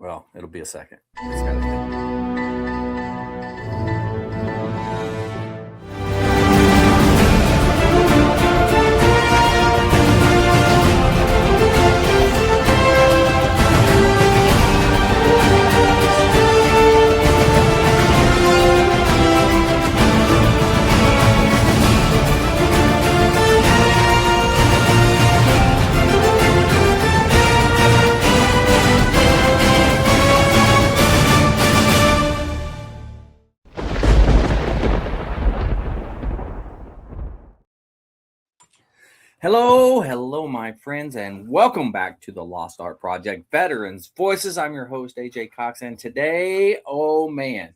Well, it'll be a second. It's gotta be. Hello, my friends, and welcome back to the Lost Art Project Veterans Voices. I'm your host, AJ Cox, and today, oh man,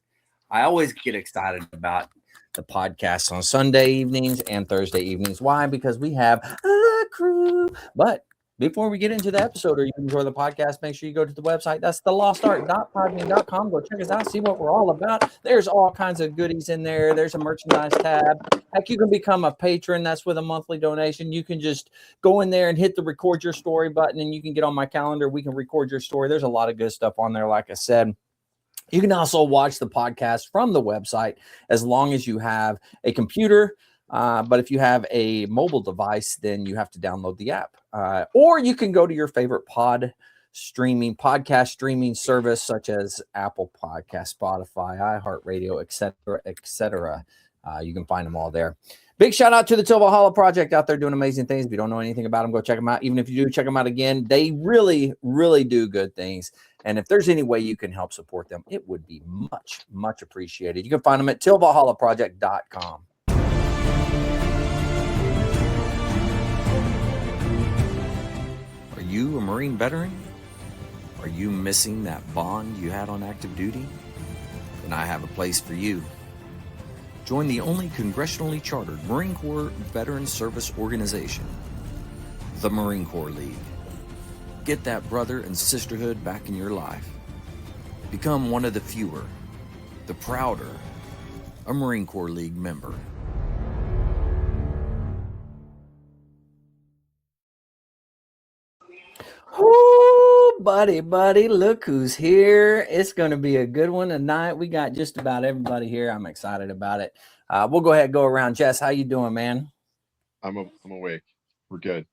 I always get excited about the podcast on Sunday evenings and Thursday evenings. Why? Because we have a crew. But before we get into the episode or you enjoy the podcast, make sure you go to the website. That's thelostart.podbean.com. Go check us out, see what we're all about. There's all kinds of goodies in there. There's a merchandise tab. Heck, you can become a patron. That's with a monthly donation. You can just go in there and hit the record your story button, and you can get on my calendar. We can record your story. There's a lot of good stuff on there, like I said. You can also watch the podcast from the website as long as you have a computer. But if you have a mobile device, then you have to download the app. Or you can go to your favorite podcast streaming service, such as Apple Podcast, Spotify, iHeartRadio, etc. You can find them all there. Big shout out to the Till Valhalla Project out there doing amazing things. If you don't know anything about them, go check them out. Even if you do, check them out again. They really, really do good things. And if there's any way you can help support them, it would be much, much appreciated. You can find them at tillvalhallaproject.com. Are you a Marine veteran? Are you missing that bond you had on active duty? Then I have a place for you. Join the only congressionally chartered Marine Corps Veteran Service Organization, the Marine Corps League. Get that brother and sisterhood back in your life. Become one of the fewer, the prouder, a Marine Corps League member. Oh, buddy, look who's here. It's going to be a good one tonight. We got just about everybody here. I'm excited about it. We'll go ahead and go around. Jess, how you doing, man? I'm awake. We're good.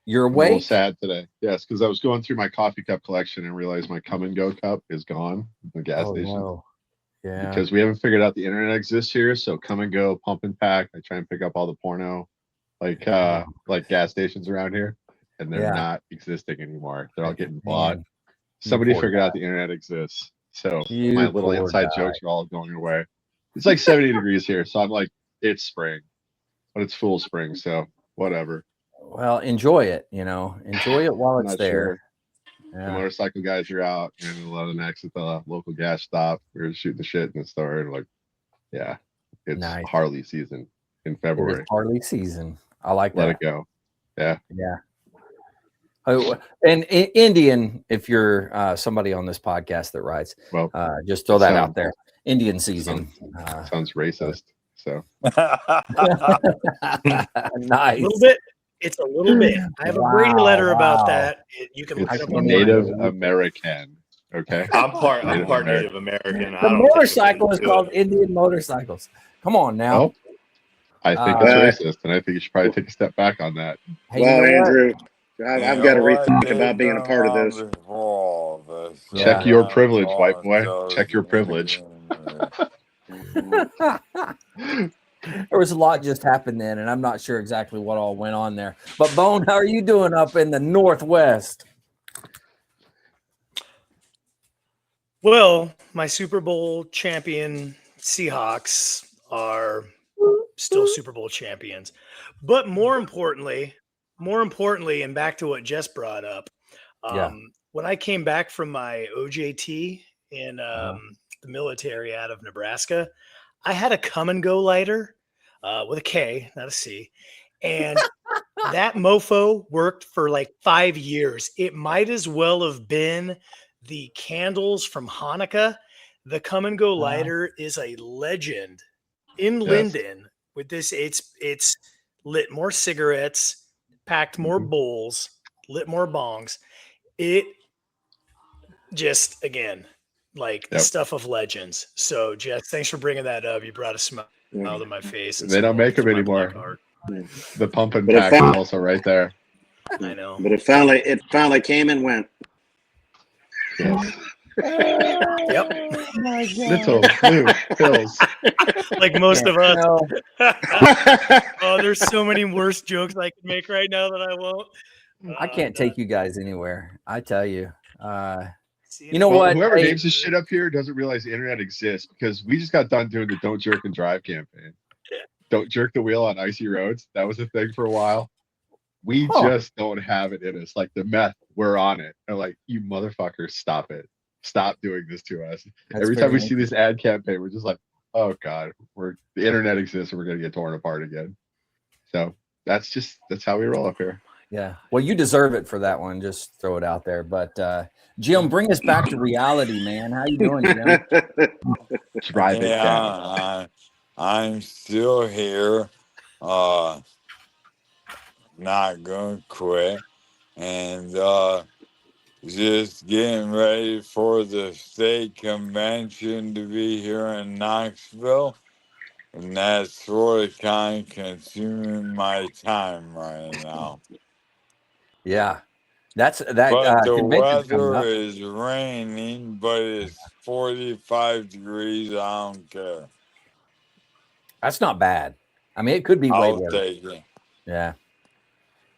You're awake? I'm a little sad today. Yes, because I was going through my coffee cup collection and realized my Come and Go cup is gone at the gas station. No. Yeah. Because we haven't figured out the internet exists here. So Come and Go, Pump and Pack. I try and pick up all the porno, like gas stations around here. And they're not existing anymore. They're all getting bought. Somebody figured out the internet exists. So my little inside jokes are all going away. It's like 70 degrees here. So I'm like, it's spring. But it's full spring. So whatever. Well, enjoy it, Enjoy it while it's there. Sure. Yeah. The motorcycle guys are out and 11X at the local gas stop. We were shooting the shit in the store. And it's nice. Harley season in February. Harley season. I like that. Let it go. Yeah. Yeah. Oh, and Indian, if you're somebody on this podcast that rides, well, just throw that out there. Indian season. Sounds racist. So nice. A little bit. It's a little bit. I have a Brady letter about that. You can look it's it up on Native American. Okay. I'm part Native American. The motorcycle is called Indian motorcycles. Come on now. Well, I think it's racist, and I think you should probably take a step back on that. Hey, well, Andrew. I've got to rethink about being a part of this. Check your privilege, white boy. Check your privilege. There was a lot just happened then, and I'm not sure exactly what all went on there. But Bone, how are you doing up in the Northwest? Well, my Super Bowl champion Seahawks are still Super Bowl champions. But more importantly, and back to what Jess brought up, when I came back from my OJT in the military out of Nebraska, I had a Come and Go lighter with a K, not a C. And that mofo worked for like 5 years. It might as well have been the candles from Hanukkah. The Come and Go lighter is a legend in Linden with this. It's lit more cigarettes, packed more bowls, lit more bongs. just again, like the stuff of legends. So, Jess, thanks for bringing that up. You brought a smile to my face. And They don't make them anymore. The pump and pack is also right there. I know. But it finally came and went. Yes. Yep. Oh my God. Little blue pills. Like most of us. No. Oh, there's so many worse jokes I can make right now that I won't. I can't take you guys anywhere. I tell you. You know what? Whoever Hey, names this shit up here doesn't realize the internet exists, because we just got done doing the Don't Jerk and Drive campaign. Don't jerk the wheel on icy roads. That was a thing for a while. We just don't have it in us. Like the meth, we're on it. They're like, you motherfuckers, stop it. Stop doing this to us. Every time we see this ad campaign, we're just like, oh God, the internet exists and we're gonna get torn apart again. So that's how we roll up here. Yeah. Well, you deserve it for that one. Just throw it out there. But Jim, bring us back to reality, man. How you doing, Jim? Drive it down. I'm still here. Not gonna quit. And just getting ready for the state convention to be here in Knoxville. And that's really kind of consuming my time right now. Yeah. But the weather is raining, but it's 45 degrees. I don't care. That's not bad. I mean, it could be way I'll worse. take it. Yeah.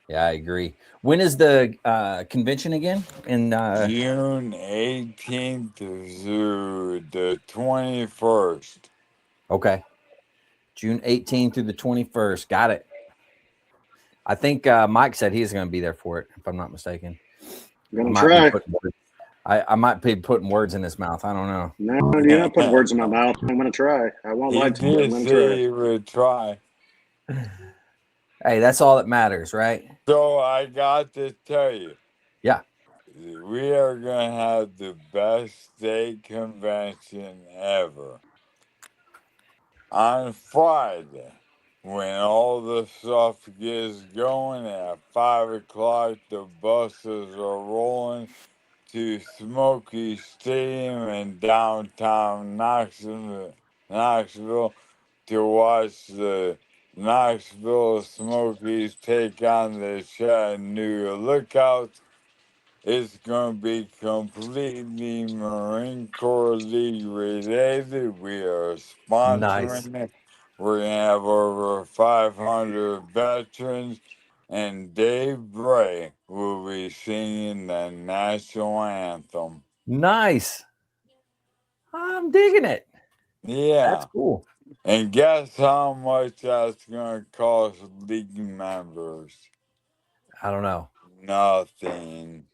Yeah, I agree. When is the convention again? In June 18th through the 21st. Okay. June 18th through the 21st. Got it. I think Mike said he's going to be there for it, if I'm not mistaken. I'm gonna try. I might be putting words in his mouth. I don't know. No, you're not putting words in my mouth. I'm gonna try. I won't lie to you. I'm gonna try. He would try. Hey, that's all that matters, right? So I got to tell you. Yeah. We are going to have the best state convention ever. On Friday, when all the stuff gets going at 5 o'clock, the buses are rolling to Smoky Stadium in downtown Knoxville to watch the Knoxville Smokies take on the Chattanooga Lookouts. It's going to be completely Marine Corps League related. We are sponsoring it. We're going to have over 500 veterans, and Dave Bray will be singing the national anthem. Nice. I'm digging it. Yeah. That's cool. And guess how much that's going to cost league members? I don't know. Nothing.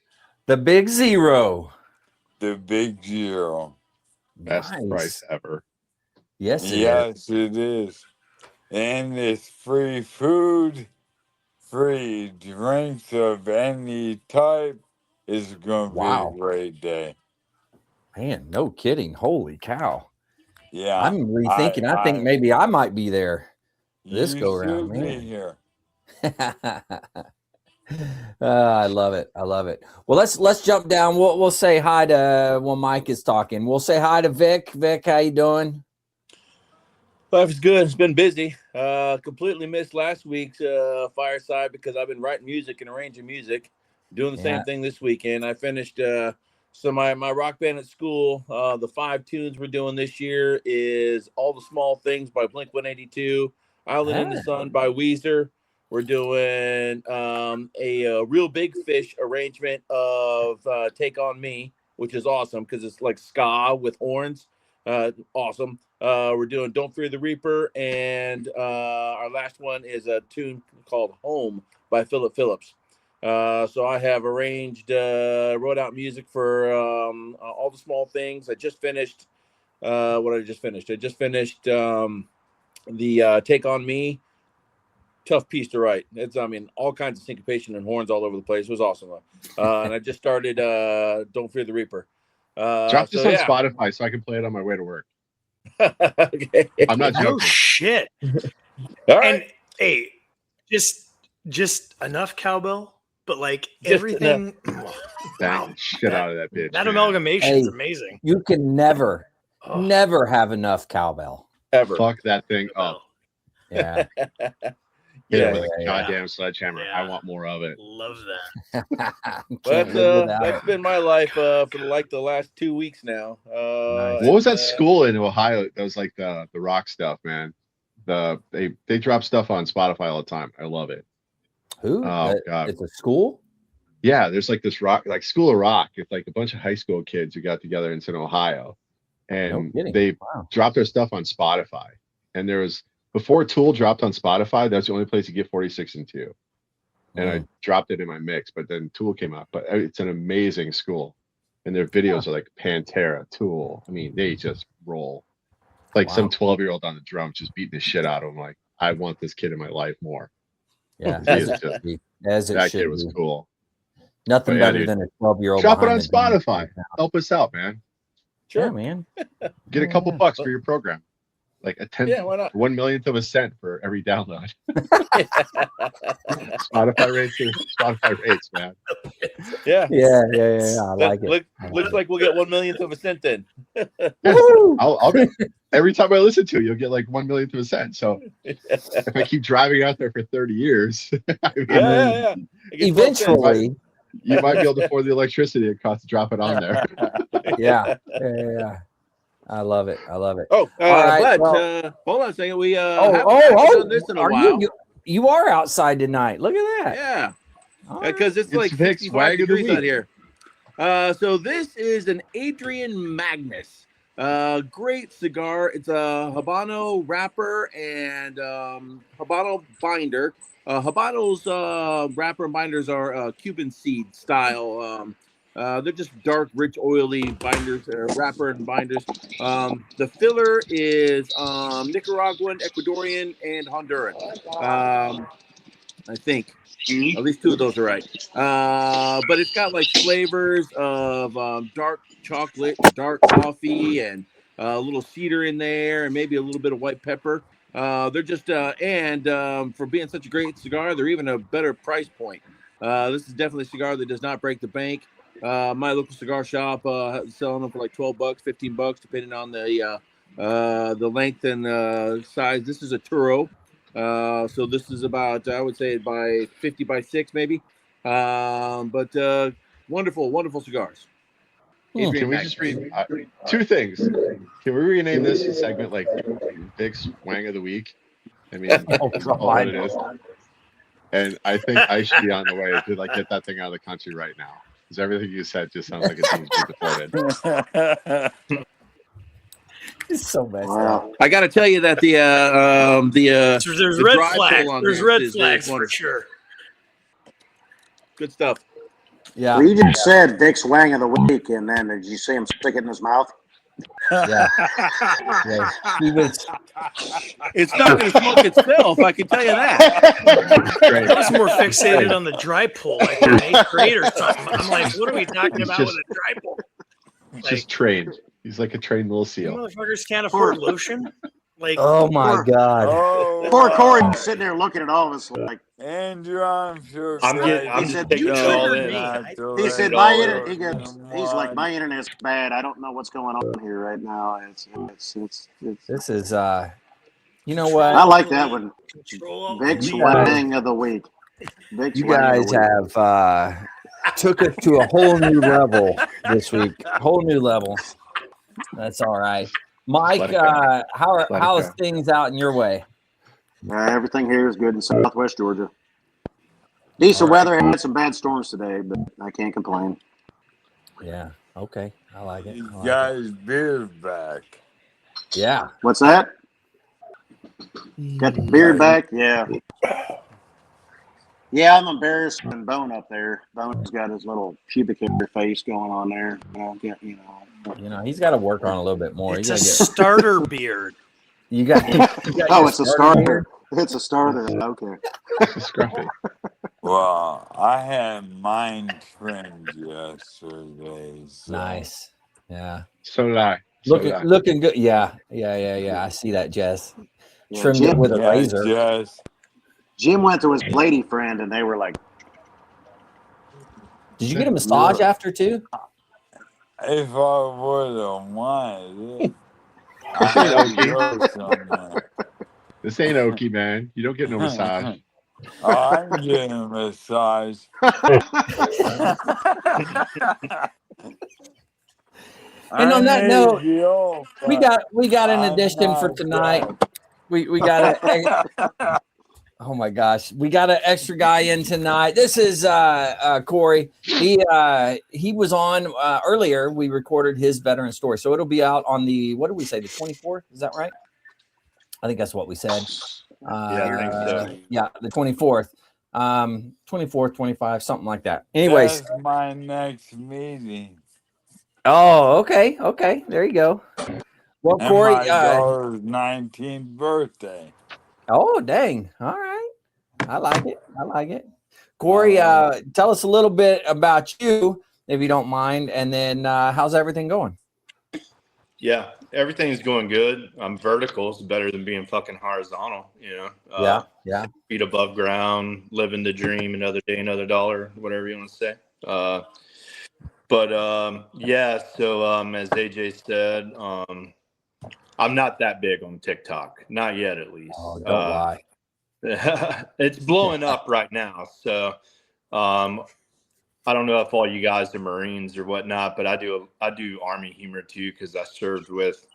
The big zero. The big zero. Best price ever. Yes, it is. And it's free food, free drinks of any type. It's going to be a great day. Man, no kidding. Holy cow. Yeah. I'm rethinking. I think maybe I might be there this go around. Man. Here. I love it. I love it. Well, let's jump down. We'll say hi to when Mike is talking. We'll say hi to Vic. Vic, how you doing? Life is good. It's been busy. Completely missed last week's Fireside because I've been writing music and arranging music. Doing the same thing this weekend. I finished my rock band at school. The 5 tunes we're doing this year is All the Small Things by Blink-182, Island in the Sun by Weezer. We're doing a Real Big Fish arrangement of Take On Me, which is awesome because it's like ska with horns. Awesome. We're doing Don't Fear the Reaper, and our last one is a tune called Home by Philip Phillips. So I have arranged, wrote out music for All the Small Things. I just finished I just finished the Take On Me. Tough piece to write. It's, all kinds of syncopation and horns all over the place. It was awesome. And I just started Don't Fear the Reaper. Drop this on Spotify so I can play it on my way to work. Okay. I'm not joking. Oh shit. All right. And hey, just enough cowbell but like Just everything. Bang Wow, the shit out of that bitch. that man. amalgamation is Hey, amazing. You can never Oh, never have enough cowbell. ever. Fuck that thing up. Yeah. Hit Yeah. it with a Yeah. goddamn sledgehammer. I Yeah. want more of it. Love that. Can't live without That's it. been my life for the last 2 weeks now. Nice. What was that and, school in Ohio that was like the rock stuff, man? They drop stuff on Spotify all the time. I love it. Who? Oh god. It's a school? Yeah, there's like this rock, like School of Rock. It's like a bunch of high school kids who got together in Ohio, and kidding. they Wow. dropped their stuff on Spotify. And there was before Tool dropped on Spotify, that's the only place you get 46 and 2. And I dropped it in my mix, but then Tool came out. But it's an amazing school, and their videos are like Pantera, Tool. I mean, they just roll. Like some 12-year-old on the drums just beating the shit out of him. Like, I want this kid in my life more. Yeah, He as is it just- should be. As it That should kid was be. cool. Nothing But yeah, better dude. than a 12-year-old. Drop it behind on the drums Spotify. right now. Help us out, man. Yeah, man. Get a couple Yeah. bucks for your program. Like a tenth, Yeah, why not? 1/1,000,000th of a cent for every download. Spotify rates, man. Yeah. Yeah. I like it. Looks like we'll get 1/1,000,000th of a cent then. Woo! I'll get, every time I listen to it, you'll get like 1/1,000,000th of a cent. So if I keep driving out there for 30 years, I mean, Yeah. It gets 12 cents. Eventually, you might be able to afford the electricity it costs to drop it on there. yeah. I love it. Oh, All right, but well- hold on a second. We haven't done this in a Are while. you are outside tonight? Look at that. Yeah, All right. because it's like Vic's 65 wag of the degrees out week. here. So this is an Adrian Magnus. Great cigar. It's a Habano wrapper and Habano binder. Habanos wrapper and binders are Cuban seed style. They're just dark, rich, oily binders, wrapper and binders. The filler is Nicaraguan, Ecuadorian, and Honduran. I think at least 2 of those are right. But it's got like flavors of dark chocolate, dark coffee, and a little cedar in there, and maybe a little bit of white pepper. They're just for being such a great cigar, they're even a better price point. This is definitely a cigar that does not break the bank. My local cigar shop selling them for like $12, $15, depending on the length and size. This is a Turo, so this is about, I would say, by 50 by 6 maybe. But wonderful cigars. Can Adrian we Magnus. just read 2 things? Can we rename this segment like Vic's Wang of the Week? I mean, that's all what it is. And I think I should be on the way to like get that thing out of the country right now. Because everything you said just sounds like it needs to be deported. It's so messed up. Wow. I got to tell you that There's the red dry flags. pull on There's this red is flags for wonderful. sure. Good stuff. Yeah. Well, you just said Vic's Wang of the Week, and then did you see him stick it in his mouth? Yeah. He was. It's not going to smoke itself, I can tell you that. I was more fixated on the dry pull, like in 8th grade or something. I'm like, what are we talking about with a dry pull? He's just trained. He's like a trained little You seal. motherfuckers can't afford lotion. Like, Oh my God. Oh, Poor Corey was sitting there looking at all of us like, Andrew, I'm sure. I'm glad just you taking you it all triggered in. me. not to he let said, it my go internet, he goes, he's like, on. my internet's bad. I don't know what's going on here right now. This is you know what? I like that one. Control Vic's You guys- Wang of the Week. Vic's You Wang of guys the Week. have took it to a whole new level this week. Whole new level. That's all right. Mike, Let it go. how's things out in your way? Everything here is good in Southwest Georgia. Decent weather. Had some bad storms today, but I can't complain. Yeah. Okay. I like it. You I like got it. his beard back. Yeah. What's that? Got the beard back? Yeah. Yeah, I'm embarrassed when Bone up there. Bone's got his little pubic hair face going on there. You know, he's got to work on a little bit more. It's You a gotta starter beard. you got Oh, your it's a starter starter. beard? It's a starter. Okay. Scruffy. Well, I had mine trimmed yesterday. So. Nice. Yeah. So did I. So did I. Looking good. Yeah. I see that, Jess. Yeah, Trimmed Jim, it with a Yeah, razor. Jess. Jim went to his lady friend, and they were like, Did you get a massage after too? If I would have wanted This ain't it. This ain't Okie, man. You don't get no massage. I'm getting a massage. And on that note, Deal, we got an addition for tonight. We got a oh my gosh, we got an extra guy in tonight. This is Corey. He was on earlier. We recorded his veteran story, so it'll be out on the, what did we say, the 24th? Is that right? I think that's what we said. Yeah, I think so. Yeah, the 24th, 24th, 25, something like that. Anyways, that's my next meeting. oh, okay, there you go. Well, And Corey, my daughter's 19th birthday. oh dang, all right, I like it. Corey, tell us a little bit about you, if you don't mind, and then how's everything going? Yeah, everything's going good. I'm vertical. It's better than being fucking horizontal, you know. Yeah. Feet above ground, living the dream, another day, another dollar, whatever you want to say. Yeah, so as AJ said, I'm not that big on TikTok. Not yet, at least. Oh, don't lie. It's blowing up right now. So I don't know if all you guys are Marines or whatnot, but I do Army humor too, because I served with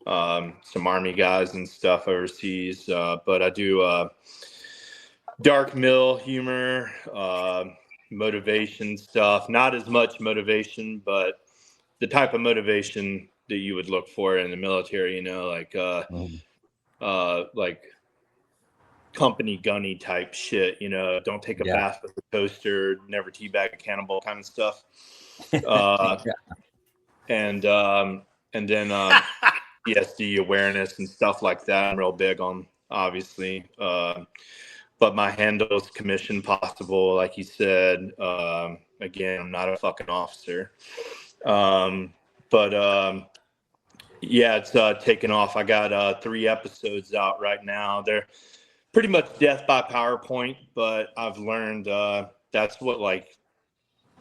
some Army guys and stuff overseas. But I do dark mill humor, motivation stuff. Not as much motivation, but the type of motivation that you would look for in the military. You know, like company gunny type shit, you know, don't take a bath with a toaster, never teabag a cannibal kind of stuff. And then PSD awareness and stuff like that. I'm real big on, obviously. But my handle is commission possible, like you said. Again, I'm not a fucking officer. Yeah, it's taken off. I got 3 episodes out right now. They're pretty much death by PowerPoint, but I've learned that's what like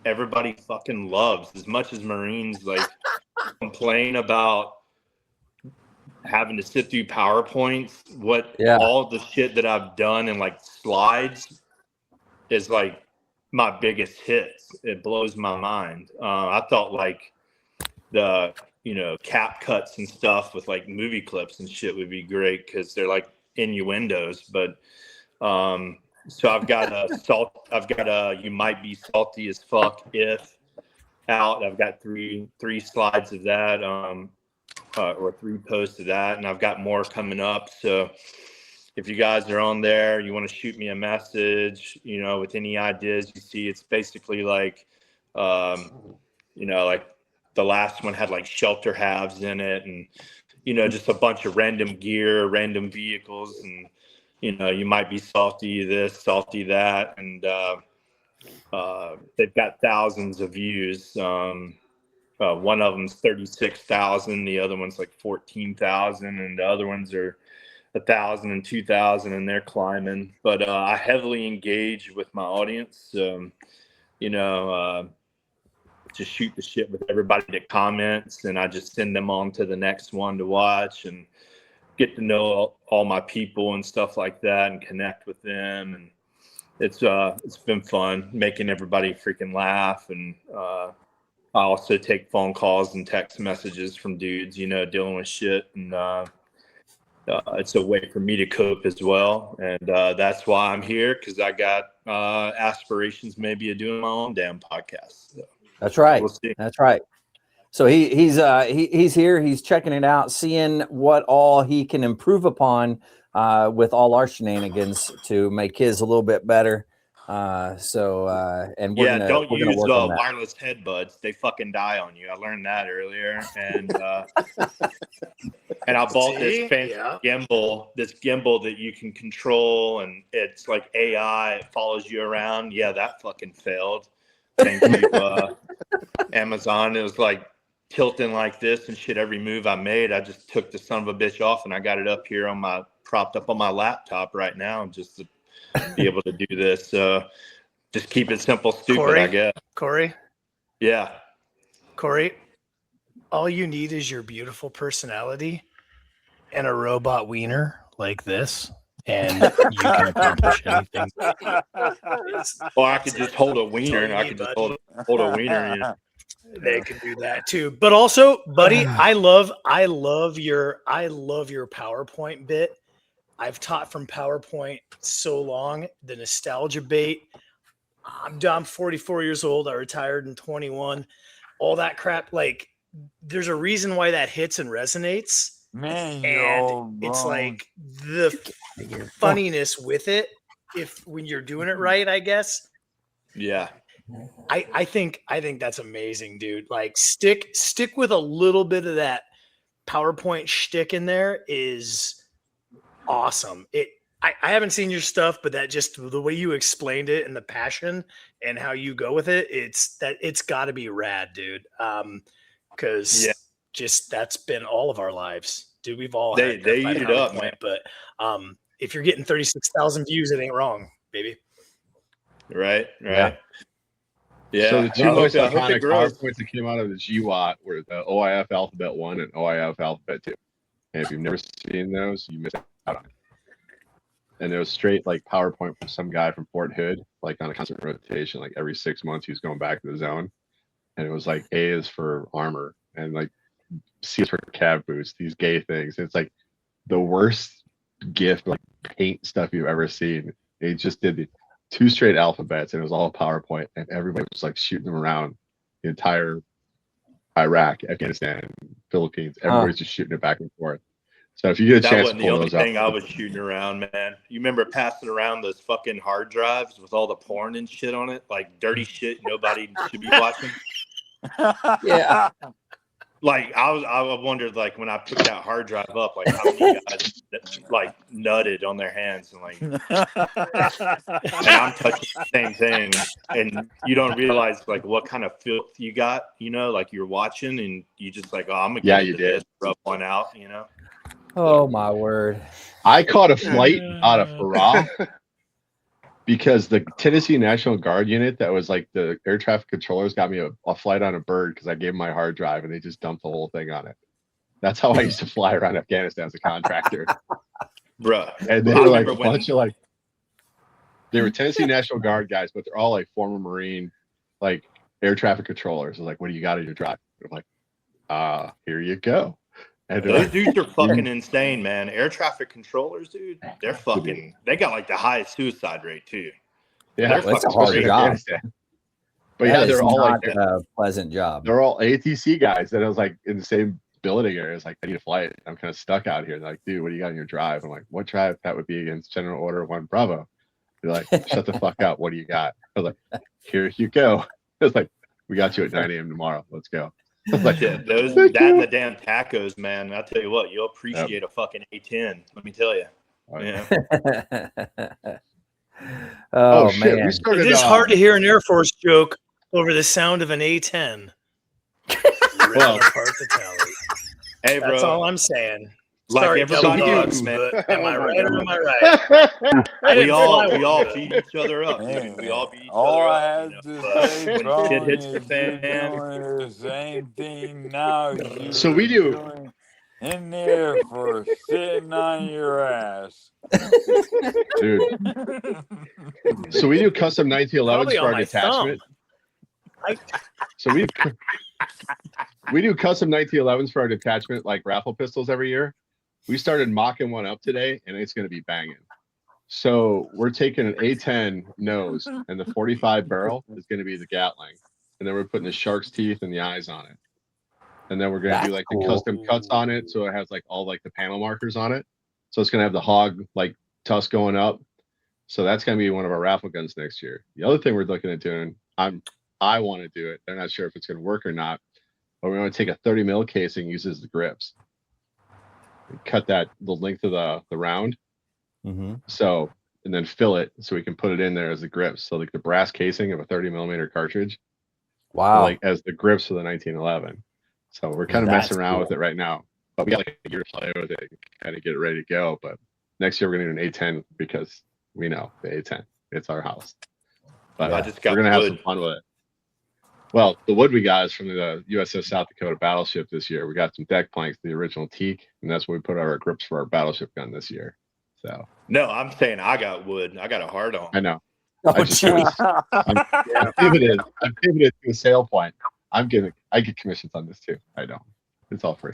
everybody fucking loves. As much as Marines like complain about having to sit through PowerPoints, all the shit that I've done in like slides is like my biggest hits. It blows my mind. I thought like the cap cuts and stuff with like movie clips and shit would be great because they're like innuendos, but so I've got a you might be salty as fuck if out. I've got three slides of that, or 3 posts of that, and I've got more coming up. So if you guys are on there, you want to shoot me a message, with any ideas you see. It's basically like like the last one had like shelter halves in it, and just a bunch of random gear, random vehicles, and you might be salty this, salty that, and they've got thousands of views. One of them's 36,000, the other one's like 14,000, and the other ones are 1,000 and 2,000, and they're climbing. But I heavily engage with my audience, just shoot the shit with everybody that comments, and I just send them on to the next one to watch and get to know all my people and stuff like that and connect with them. And it's been fun making everybody freaking laugh. And I also take phone calls and text messages from dudes, dealing with shit. And it's a way for me to cope as well. And that's why I'm here, because I got aspirations maybe of doing my own damn podcast. So. That's right. We'll see. That's right. So he's here. He's checking it out, seeing what all he can improve upon with all our shenanigans to make his a little bit better. And we're don't gonna use work on that. wireless headbuds. They fucking die on you. I learned that earlier, and and I bought this fancy gimbal that you can control, and it's like AI. It follows you around. Yeah, that fucking failed. Thank you, Amazon. It was like tilting like this and shit. Every move I made, I just took the son of a bitch off, and I got it up here propped up on my laptop right now, just to be able to do this. Just keep it simple, stupid, I guess. Corey, Yeah. all you need is your beautiful personality and a robot wiener like this, and you can accomplish anything. Or I could just hold a wiener. I could just hold a wiener. You know? They can do that too. But also, buddy, I love your PowerPoint bit. I've taught from PowerPoint so long. The nostalgia bait. I'm 44 years old. I retired in 21. All that crap. Like, there's a reason why that hits and resonates. Man, And it's like the funniness with it. When you're doing it right, I guess. Yeah. I think that's amazing, dude. Like, stick with a little bit of that PowerPoint shtick in there is awesome. I haven't seen your stuff, but that just the way you explained it and the passion and how you go with it, it's got to be rad, dude. Because just that's been all of our lives, dude. We've all they eat it up, man. But if you're getting 36,000 views, it ain't wrong, baby. Right. Yeah. So the two most iconic PowerPoints that came out of the GWAT were the OIF Alphabet 1 and OIF Alphabet 2. And if you've never seen those, you missed out on it. And it was straight like PowerPoint from some guy from Fort Hood, like on a constant rotation. Like every 6 months, he was going back to the zone. And it was like A is for armor and like C is for cav boots, these gay things. It's like the worst gift, like paint stuff you've ever seen. He just did the 2 straight alphabets and it was all PowerPoint and everybody was like shooting them around the entire Iraq, Afghanistan, Philippines. Everybody's just shooting it back and forth. So if you get a chance to pull those up. That wasn't the only thing I was shooting around, man. You remember passing around those fucking hard drives with all the porn and shit on it? Like dirty shit nobody should be watching? Yeah. Like I wondered, like when I picked that hard drive up, like how many guys like nutted on their hands and like, and I'm touching the same thing, and you don't realize like what kind of filth you got, you know, like you're watching and you just like, oh, I'm gonna you did rub one out, you know. Oh my word! I caught a flight out of Farah because the Tennessee National Guard unit that was like the air traffic controllers got me a flight on a bird because I gave them my hard drive and they just dumped the whole thing on it. That's how I used to fly around Afghanistan as a contractor. Bruh. And they were like a bunch of like, they were Tennessee National Guard guys, but they're all like former Marine, like air traffic controllers. They're like, what do you got in your drive? I'm like, here you go. And those dudes are fucking insane, man. Air traffic controllers, dude, they're fucking, they got like the highest suicide rate too. Yeah, that's a hard job. But yeah, they're all like a pleasant job. They're all ATC guys that I was like in the same building area. It's like, I need a flight. I'm kind of stuck out here. They're like, dude, what do you got in your drive? I'm like, what drive? That would be against General Order 1 Bravo. They're like, shut the fuck up. What do you got? I was like, here you go. It's like, we got you at 9 a.m. tomorrow. Let's go. Like, that and the damn tacos, man. I'll tell you what, you'll appreciate a fucking A10. Let me tell you. Yeah. Oh shit, man, it is hard to hear an Air Force joke over the sound of an A10. Well, apart the tally. Hey, bro. That's all I'm saying. Like Sorry, everybody dogs, man. Am I right or am I right? We all feed each other up. Man. We all beat each other up. You know? When shit hits the fan, the same thing now. So we do in there for sitting on your ass, dude. So we do custom 1911s for our detachment. So we do custom 1911s for our detachment, like raffle pistols every year. We started mocking one up today, and it's going to be banging. So we're taking an A10 nose, and the 45 barrel is going to be the Gatling, and then we're putting the shark's teeth and the eyes on it, and then we're going to do like the custom cuts on it, so it has like all like the panel markers on it. So it's going to have the hog like tusk going up. So that's going to be one of our raffle guns next year. The other thing we're looking at doing, I want to do it. They're not sure if it's going to work or not, but we're going to take a 30 mil casing, uses the grips, and cut that the length of the round. Mm-hmm. So, and then fill it so we can put it in there as the grips. So like the brass casing of a 30 millimeter cartridge. Wow. Like as the grips for the 1911. So we're kind of messing around with it right now, but we got like a year to play with it, kind of get it ready to go. But next year we're going to do an A10 because we know the A10, it's our house. But I just got we're gonna have wood. some fun with it. Well, the wood we got is from the USS South Dakota battleship this year. We got some deck planks, the original teak, and that's where we put our grips for our battleship gun this year. So No, I'm saying I got wood. I got a hard on. I know. Oh, I just geez. I'm pivoted to a sale point. I get commissions on this too. I know. It's all free.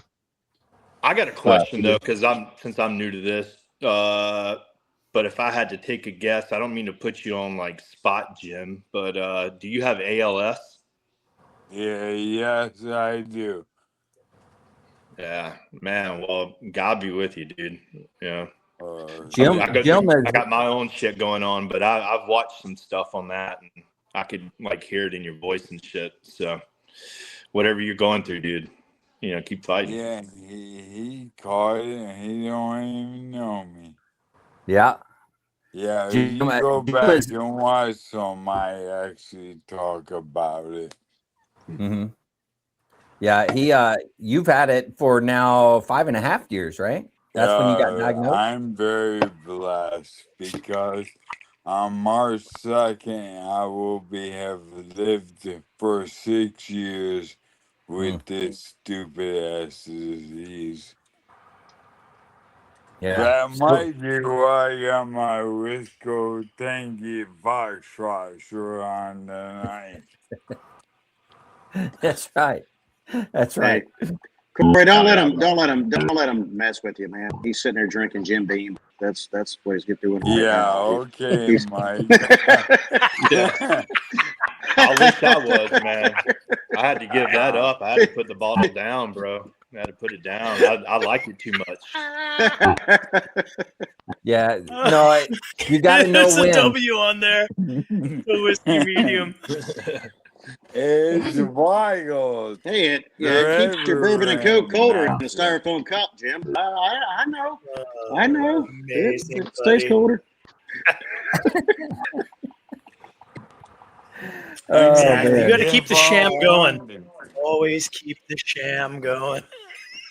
I got a question though, because since I'm new to this. But if I had to take a guess, I don't mean to put you on like spot, Jim, but do you have ALS? Yeah, yes, I do. Yeah, man. Well, God be with you, dude. Yeah. Jim, I got my own shit going on, but I've watched some stuff on that, and I could like hear it in your voice and shit. So, whatever you're going through, dude, keep fighting. Yeah, he caught it and he don't even know me. Yeah. Yeah, Jim, you go Jim back is- and watch some. I actually talk about it. Mm-hmm. Yeah, you've had it for now 5.5 years, right? That's when you got diagnosed. I'm very blessed because on March 2nd, I will have lived for 6 years with this stupid ass disease. Yeah. That might be why I got my Wisco Tangy Foxtrot shirt on tonight. That's right. That's right. Corey, don't let him mess with you, man. He's sitting there drinking Jim Beam. That's what he's doing right Yeah, now. okay, Mike. Yeah. I wish I was, man. I had to give that up. I had to put the bottle down, bro. I had to put it down. I like it too much. Yeah. No, you got to know There's a when. W on there. The whiskey medium. It's wild. Hey, it keeps your bourbon and Coke colder in a styrofoam cup, Jim. I know. I know. Amazing, It stays colder. Exactly. man. You got to keep the sham going. Always keep the sham going.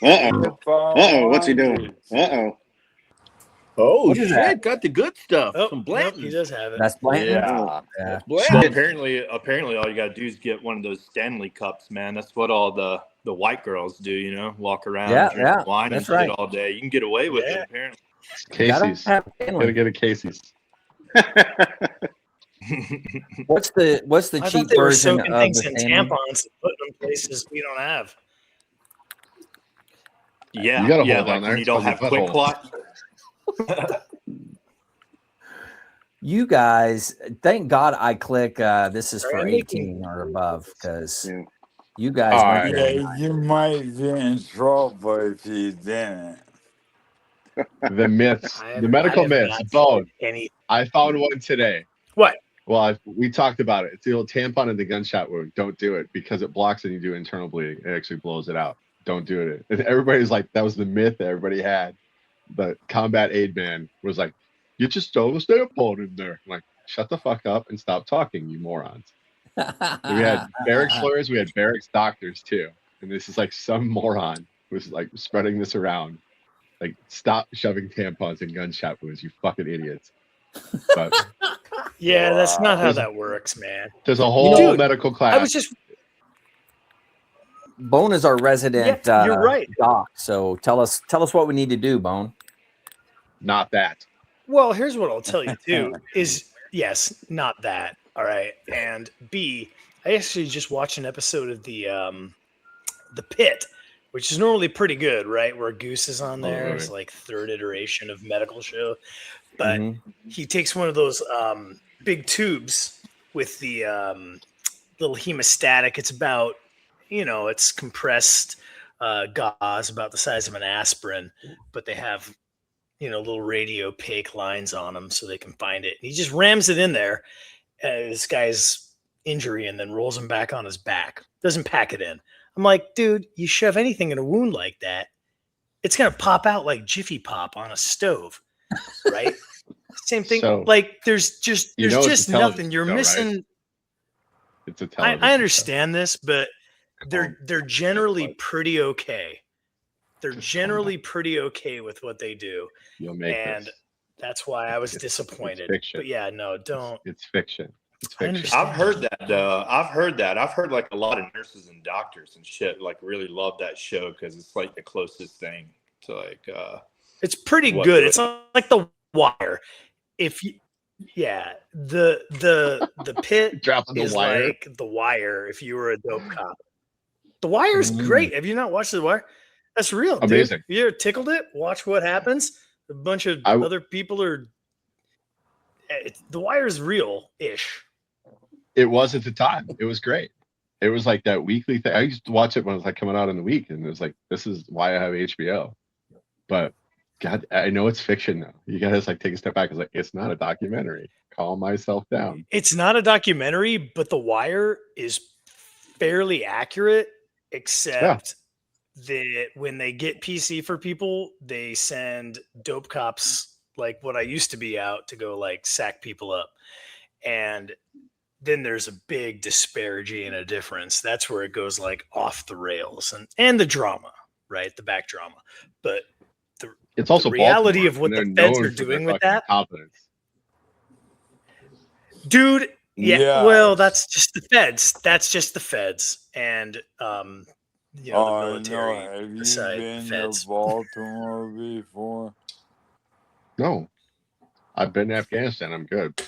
Uh-oh. What's he doing? Uh-oh. Oh, What is shit. that? Got the good stuff. Oh, Some nope, Blanton. he does have it. That's Blanton. Yeah. Yeah. Well, Blanton. apparently, all you gotta do is get one of those Stanley cups, man. That's what all the white girls do, walk around, drink wine and shit all day. You can get away with it, apparently. Casey's. Gotta get a Casey's. What's the I cheap thought they were version soaking of things the in Stanley? tampons and putting them places we don't have. Yeah, You got a hole like down there. when you It's don't called have your quick butthole. clot. You guys, thank God I click. This is for Randy? 18 or above because Yeah. you guys. All went right. Yeah, you might get in trouble if you didn't. The myths, I the medical have myths. not Bone. said any. I found one today. What? Well, we talked about it. It's the old tampon in the gunshot wound. Don't do it because it blocks and you do internal bleeding. It actually blows it out. Don't do it. And everybody's like, that was the myth that everybody had. The combat aid man was like, you just stole the tampon in there. I'm like, shut the fuck up and stop talking, you morons. And we had barracks lawyers. We had barracks doctors too. And this is like some moron was like spreading this around. Like, stop shoving tampons in gunshot wounds, you fucking idiots. But Yeah, that's not how that works, man. there's a whole Dude, medical class. I was just. Bone is our resident you're right. doc. So tell us what we need to do, Bone. Not that. Well, here's what I'll tell you too: is yes, not that. All right, and B, I actually just watched an episode of the Pit, which is normally pretty good, right? Where Goose is on there. right. It's like third iteration of medical show, but he takes one of those big tubes with the little hemostatic. It's about, it's compressed gauze about the size of an aspirin, but they have, little radio opaque lines on them so they can find it. And he just rams it in there, this guy's injury, and then rolls him back on his back. Doesn't pack it in. I'm like, dude, you shove anything in a wound like that, it's going to pop out like Jiffy Pop on a stove, right? Same thing. So, like there's just it's a nothing. television You're show, missing. right? It's a television I understand this, but they're generally pretty okay. They're generally pretty okay with what they do. You'll make and this. that's why I was It's disappointed. fiction. But yeah, no, don't. It's fiction. It's I fiction. understand. I've heard that though. I've heard like a lot of nurses and doctors and shit like really love that show because it's like the closest thing to like It's pretty what good. the- It's like The Wire. If you, yeah, the pit Dropping the is wire. like The Wire. If you were a dope cop, The Wire is great. Have you not watched The Wire? That's real, Amazing. dude. You ever tickled it? Watch what happens. A bunch of other people are. The Wire is real-ish. It was at the time. It was great. It was like that weekly thing. I used to watch it when it was like coming out in the week, and it was like, this is why I have HBO. But God, I know it's fiction now. You gotta just like take a step back. It's like, it's not a documentary. Calm myself down. It's not a documentary, but The Wire is fairly accurate, except that when they get PC for people, they send dope cops like what I used to be out to go like sack people up. And then there's a big disparity and a difference. That's where it goes like off the rails and the drama, right? The back drama. But It's also the reality Baltimore, of what and the they're feds known are for their doing with fucking that. competence. Dude, yeah, Yeah. well, that's just the feds. That's just the feds. And the military Have you beside the been feds. to Baltimore before? No, I've been to Afghanistan. I'm good.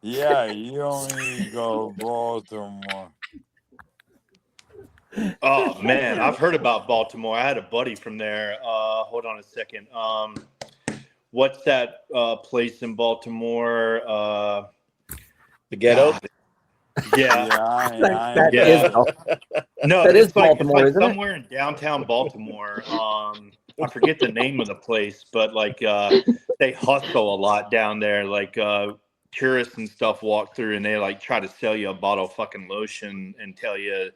Yeah, you don't need to go to Baltimore. Oh man, I've heard about Baltimore. I had a buddy from there. Hold on a second. What's that place in Baltimore? The ghetto. God. Yeah. That Yeah. is No, that it's is like Baltimore, it's isn't like it? somewhere in downtown Baltimore. I forget the name of the place, but like they hustle a lot down there. Like tourists and stuff walk through and they like try to sell you a bottle of fucking lotion and tell you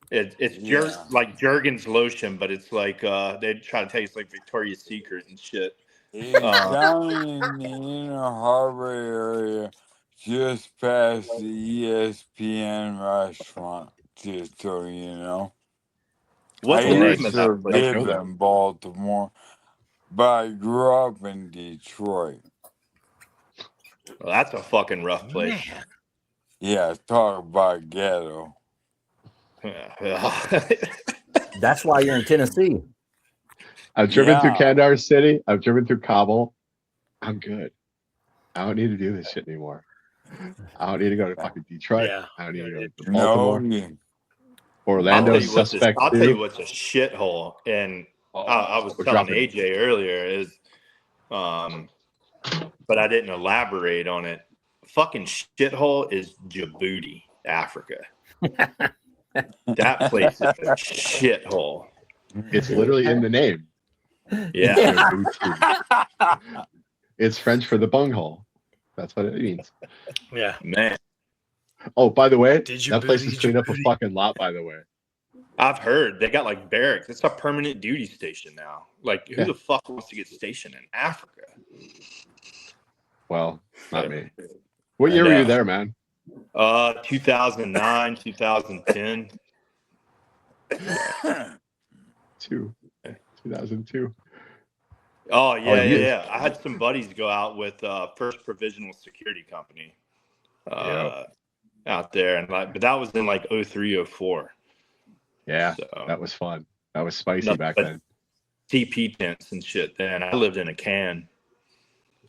it's like Jergens lotion, but it's like they try to tell you it's like Victoria's Secret and shit. It's down in the Inner Harbor area, just past the ESPN restaurant, just so you know. What's I the name used of to that place? live in Baltimore, but I grew up in Detroit. Well, that's a fucking rough place. Man. Yeah, talk about ghetto. That's why you're in Tennessee. I've driven through Yeah. Kandahar City. I've driven through Kabul. I'm good. I don't need to do this shit anymore. I don't need to go to fucking Detroit. Yeah. I don't need to go to No, Baltimore. Orlando, suspect I'll tell too. you what's a shithole, and I was we're telling dropping- AJ earlier is, but I didn't elaborate on it. Fucking shithole is Djibouti, Africa. That place is a shithole. It's literally in the name. Yeah. It's French for the bunghole. That's what it means. Yeah. Man, Oh, by the way, Did you that place booty, is cleaned up a Djibouti? fucking lot, by the way. I've heard they got like barracks. It's a permanent duty station now. Like, who Yeah. the fuck wants to get stationed in Africa? Well, not me. What year were you there, man? 2009, 2010. 2002. Oh yeah, you- yeah. I had some buddies go out with First Provisional Security Company out there, and like, but that was in like 03, 04. Yeah, So, that was fun. That was spicy No, back but- then. TP tents and shit. Then I lived in a can.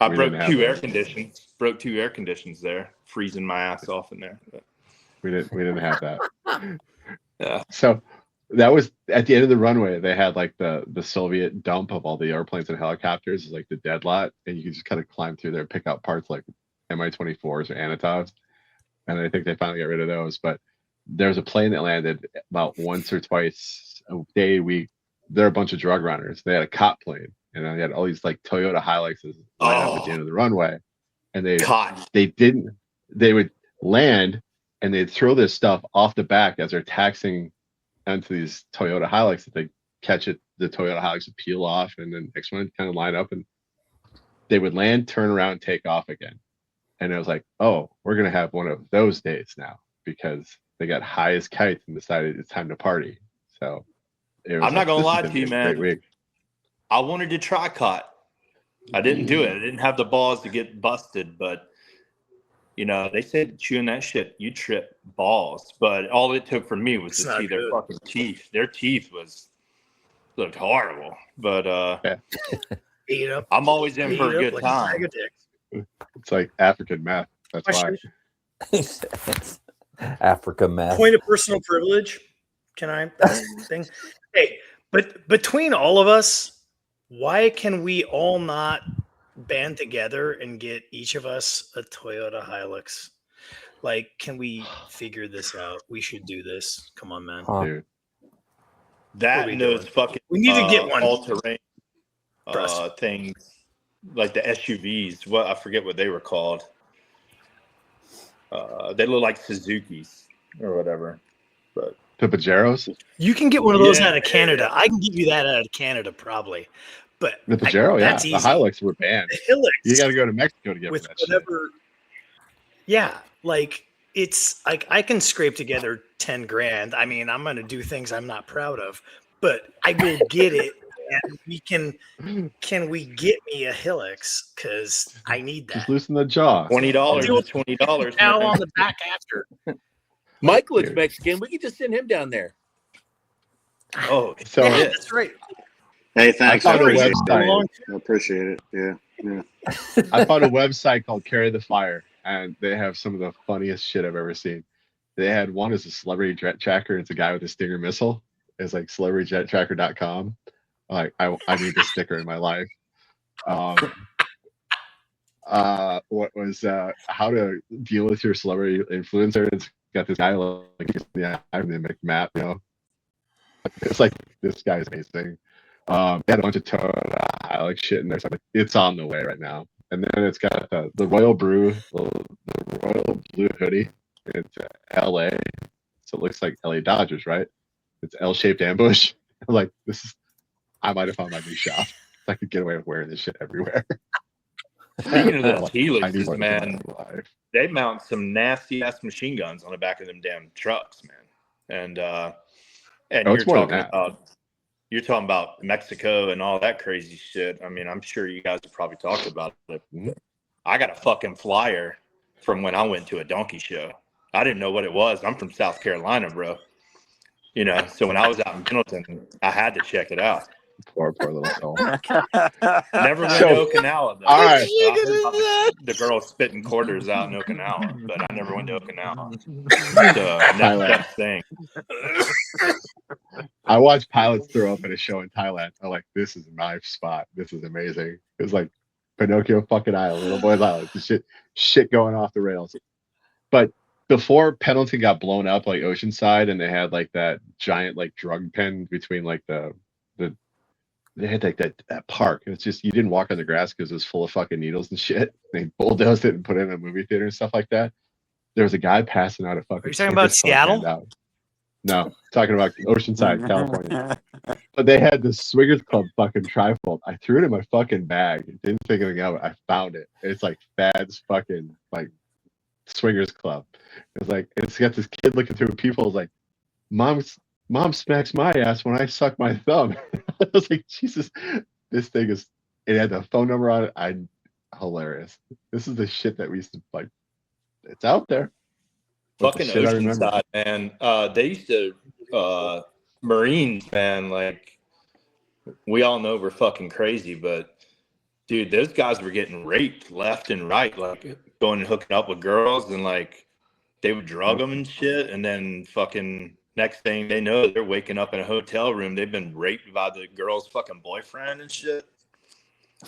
I We broke didn't have two air those. conditions. Broke two air conditions there, freezing my ass off in there. But, We didn't have that. yeah. So that was at the end of the runway. They had like the Soviet dump of all the airplanes and helicopters, like the dead lot, and you could just kind of climb through there, pick up parts like Mi-24s or Anatovs. And I think they finally got rid of those. But there's a plane that landed about once or twice a day, week. They're a bunch of drug runners. They had a cop plane, and they had all these like Toyota Hiluxes lined up at the end of the runway. And they would land and they'd throw this stuff off the back as they're taxiing onto these Toyota Hilux. That they catch it, the Toyota Hilux would peel off, and then next one kind of line up, and they would land, turn around, take off again. And it was like, oh, we're gonna have one of those days now because they got high as kites and decided it's time to party. So it was I'm not gonna this is lie to be you, a man. Great week. I wanted to try caught. I didn't do it. I didn't have the balls to get busted, but You know, they said chewing that shit, you trip balls. But all it took for me was It's to not see their good. fucking teeth. Their teeth looked horrible. But Eat up. I'm always in for a good like time. A bag of dicks. It's like African meth. That's why. Question. Africa meth. Point of personal privilege. Can I ask the thing? Hey, but between all of us, why can we all not band together and get each of us a Toyota Hilux? Like, can we figure this out? We should do this. Come on, man. Huh. Dude. That we and those doing? fucking We need to get one. all-terrain Trust. things, like the SUVs. What I forget what they were called. They look like Suzuki's or whatever. But The Pajeros? You can get one of those Yeah, out of Canada. yeah. I can give you that out of Canada, probably. But The Pajero, yeah. that's The easy. Hilux were banned. The Hilux. You got to go to Mexico to get with that shit. whatever. Yeah, like it's like I can scrape together 10 grand. I mean, I'm going to do things I'm not proud of, but I will get it. And we can we get me a Hilux? Because I need that. Just loosen the jaw. $20 is $20. Now man. on the back after. Mike looks Dude. Mexican. We could just send him down there. Oh, So Yeah, shit. that's right. Hey, thanks. I found a appreciate website. it. I appreciate it. Yeah. I found a website called Carry the Fire, and they have some of the funniest shit I've ever seen. They had one as a celebrity jet tracker. It's a guy with a Stinger missile. It's like celebrityjettracker.com. Like, I need this sticker in my life. What was how to deal with your celebrity influencer? It's got this guy like I'm the McMap, you know. It's like this guy's amazing. They had a bunch of Toyota Hilux shit in there. So it's on the way right now. And then it's got the Royal Brew, the Royal Blue hoodie. It's LA. So it looks like LA Dodgers, right? It's L-shaped ambush. I'm like, I might have found my new shop. I could get away with wearing this shit everywhere. Speaking of those I need Helixes, one man, in my life. they mount some nasty ass machine guns on the back of them damn trucks, man. And Oh, you're it's more than talking that. about Mexico and all that crazy shit. I mean, I'm sure you guys have probably talked about it. Mhm. I got a fucking flyer from when I went to a donkey show. I didn't know what it was. I'm from South Carolina, bro. You know, so when I was out in Pendleton, I had to check it out. Poor little soul. Never went So, to Okinawa, though. all right. I heard about the girl spitting quarters out in Okinawa, but I never went to Okinawa. So next thing. I watched pilots throw up at a show in Thailand. I'm like, this is my spot. This is amazing. It was like Pinocchio fucking Island, Little Boy's Island. The shit going off the rails. But before Pendleton got blown up like Oceanside, and they had like that giant like drug pen between like they had like that park. And it's just you didn't walk on the grass because it was full of fucking needles and shit. They bulldozed it and put it in a movie theater and stuff like that. There was a guy passing out a fucking. Are you talking about Seattle? Handout. No, talking about Oceanside, California. But they had this Swingers Club fucking trifold. I threw it in my fucking bag. Didn't think anything of it. I found it. It's like Thad's fucking like Swingers Club. It's like it's got this kid looking through people. Like, mom smacks my ass when I suck my thumb. I was like, Jesus, this thing is. It had the phone number on it. Hilarious. This is the shit that we used to like. It's out there. Fucking Oceanside, man. They used to Marines, man. Like, we all know we're fucking crazy, but dude, those guys were getting raped left and right, like going and hooking up with girls, and like they would drug them and shit, and then fucking next thing they know, they're waking up in a hotel room. They've been raped by the girl's fucking boyfriend and shit.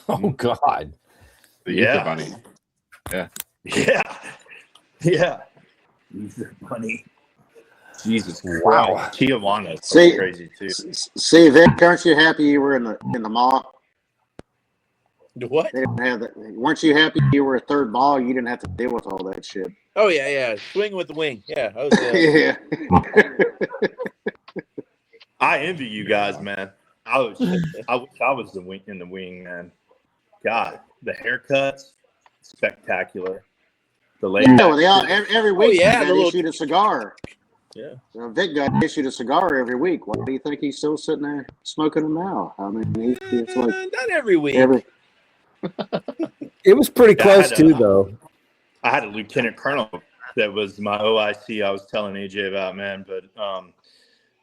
Oh God. The Easter Bunny. Yeah. Yeah. Yeah. Easter Bunny. Jesus Christ. Wow. Tijuana's See- crazy too. See, Vic, aren't you happy you were in the mall? What? They didn't have that. Weren't you happy you were a third ball? You didn't have to deal with all that shit. Oh yeah. Swinging with the wing. Yeah. I was, Yeah. I envy you guys, man. I wish I was in the wing, man. God, the haircuts, spectacular. The late Yeah, well, they all, every week yeah, he the got little- issued a cigar. Yeah. Vic got issued a cigar every week. Why do you think he's still sitting there smoking them now? I mean, it's like not every week. every. It was pretty Yeah, I close had too, a- though. I had a lieutenant colonel that was my OIC. I was telling AJ about, man. But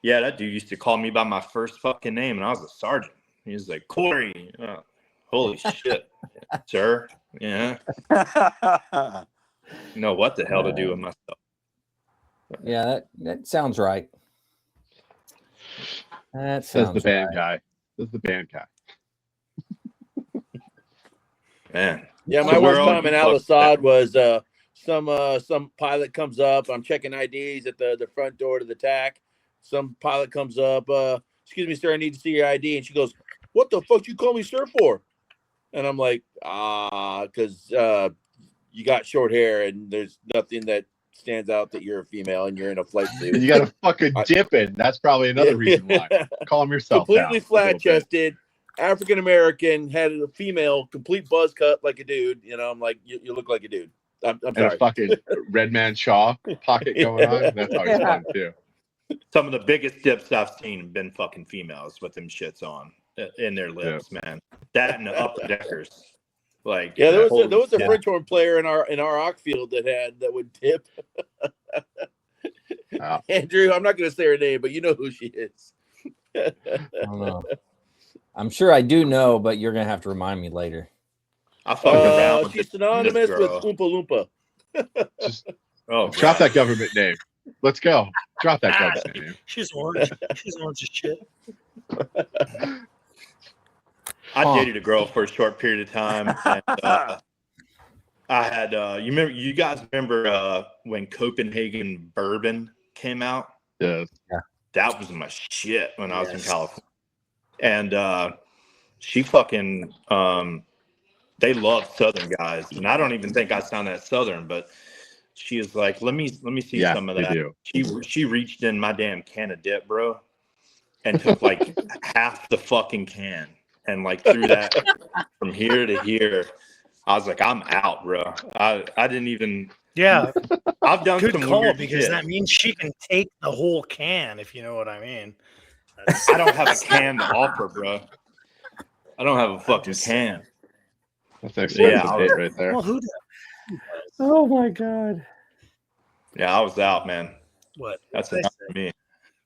yeah, that dude used to call me by my first fucking name, and I was a sergeant. He was like, Corey. Holy shit, sir. Yeah. Know what the hell to do with myself. Yeah, that sounds right. That Says sounds the band right. guy. Says the band guy. Man. Yeah, So my where worst all time you in Al fuckers Assad at? was some pilot comes up. I'm checking IDs at the front door to the TAC. Some pilot comes up. Excuse me, sir, I need to see your ID. And she goes, "What the fuck you call me sir for?" And I'm like, because you got short hair and there's nothing that stands out that you're a female and you're in a flight suit. And you got a fucking dip in. That's probably another reason why. Calm yourself Completely down. flat chested, African American, had a female, complete buzz cut like a dude. You know, I'm like, you look like a dude. I'm And sorry. a fucking Red Man Shaw pocket going on. That's always fun too. Some of the biggest dips I've seen have been fucking females with them shits on in their lips, man. That and the upper deckers. Like, Yeah, there was a shit. French horn player in our Ock field that would tip. Andrew, I'm not going to say her name, but you know who she is. I don't know. I'm sure I do know, but you're gonna have to remind me later. I fucked around with She's this synonymous with girl. Oompa Loompa. Just Oh, drop God. that government name. Let's go. Drop that government name. She's orange. She's orange as shit. I dated a girl for a short period of time. And, I had you guys remember when Copenhagen bourbon came out? Yes. Yeah. That was my shit when I was in California. And she fucking they love Southern guys. And I don't even think I sound that Southern, but she is like, let me see Yeah, some of they that. do. She reached in my damn can of dip, bro, and took like half the fucking can and like threw that from here to here. I was like, I'm out, bro. I didn't even. Yeah, I've done good some call weird because shit. that means she can take the whole can, if you know what I mean. I don't have a can to offer, bro. I don't have a fucking can. That's an expensive Yeah, date right there. Well, who does? Oh my god. Yeah, I was out, man. What? That's What enough did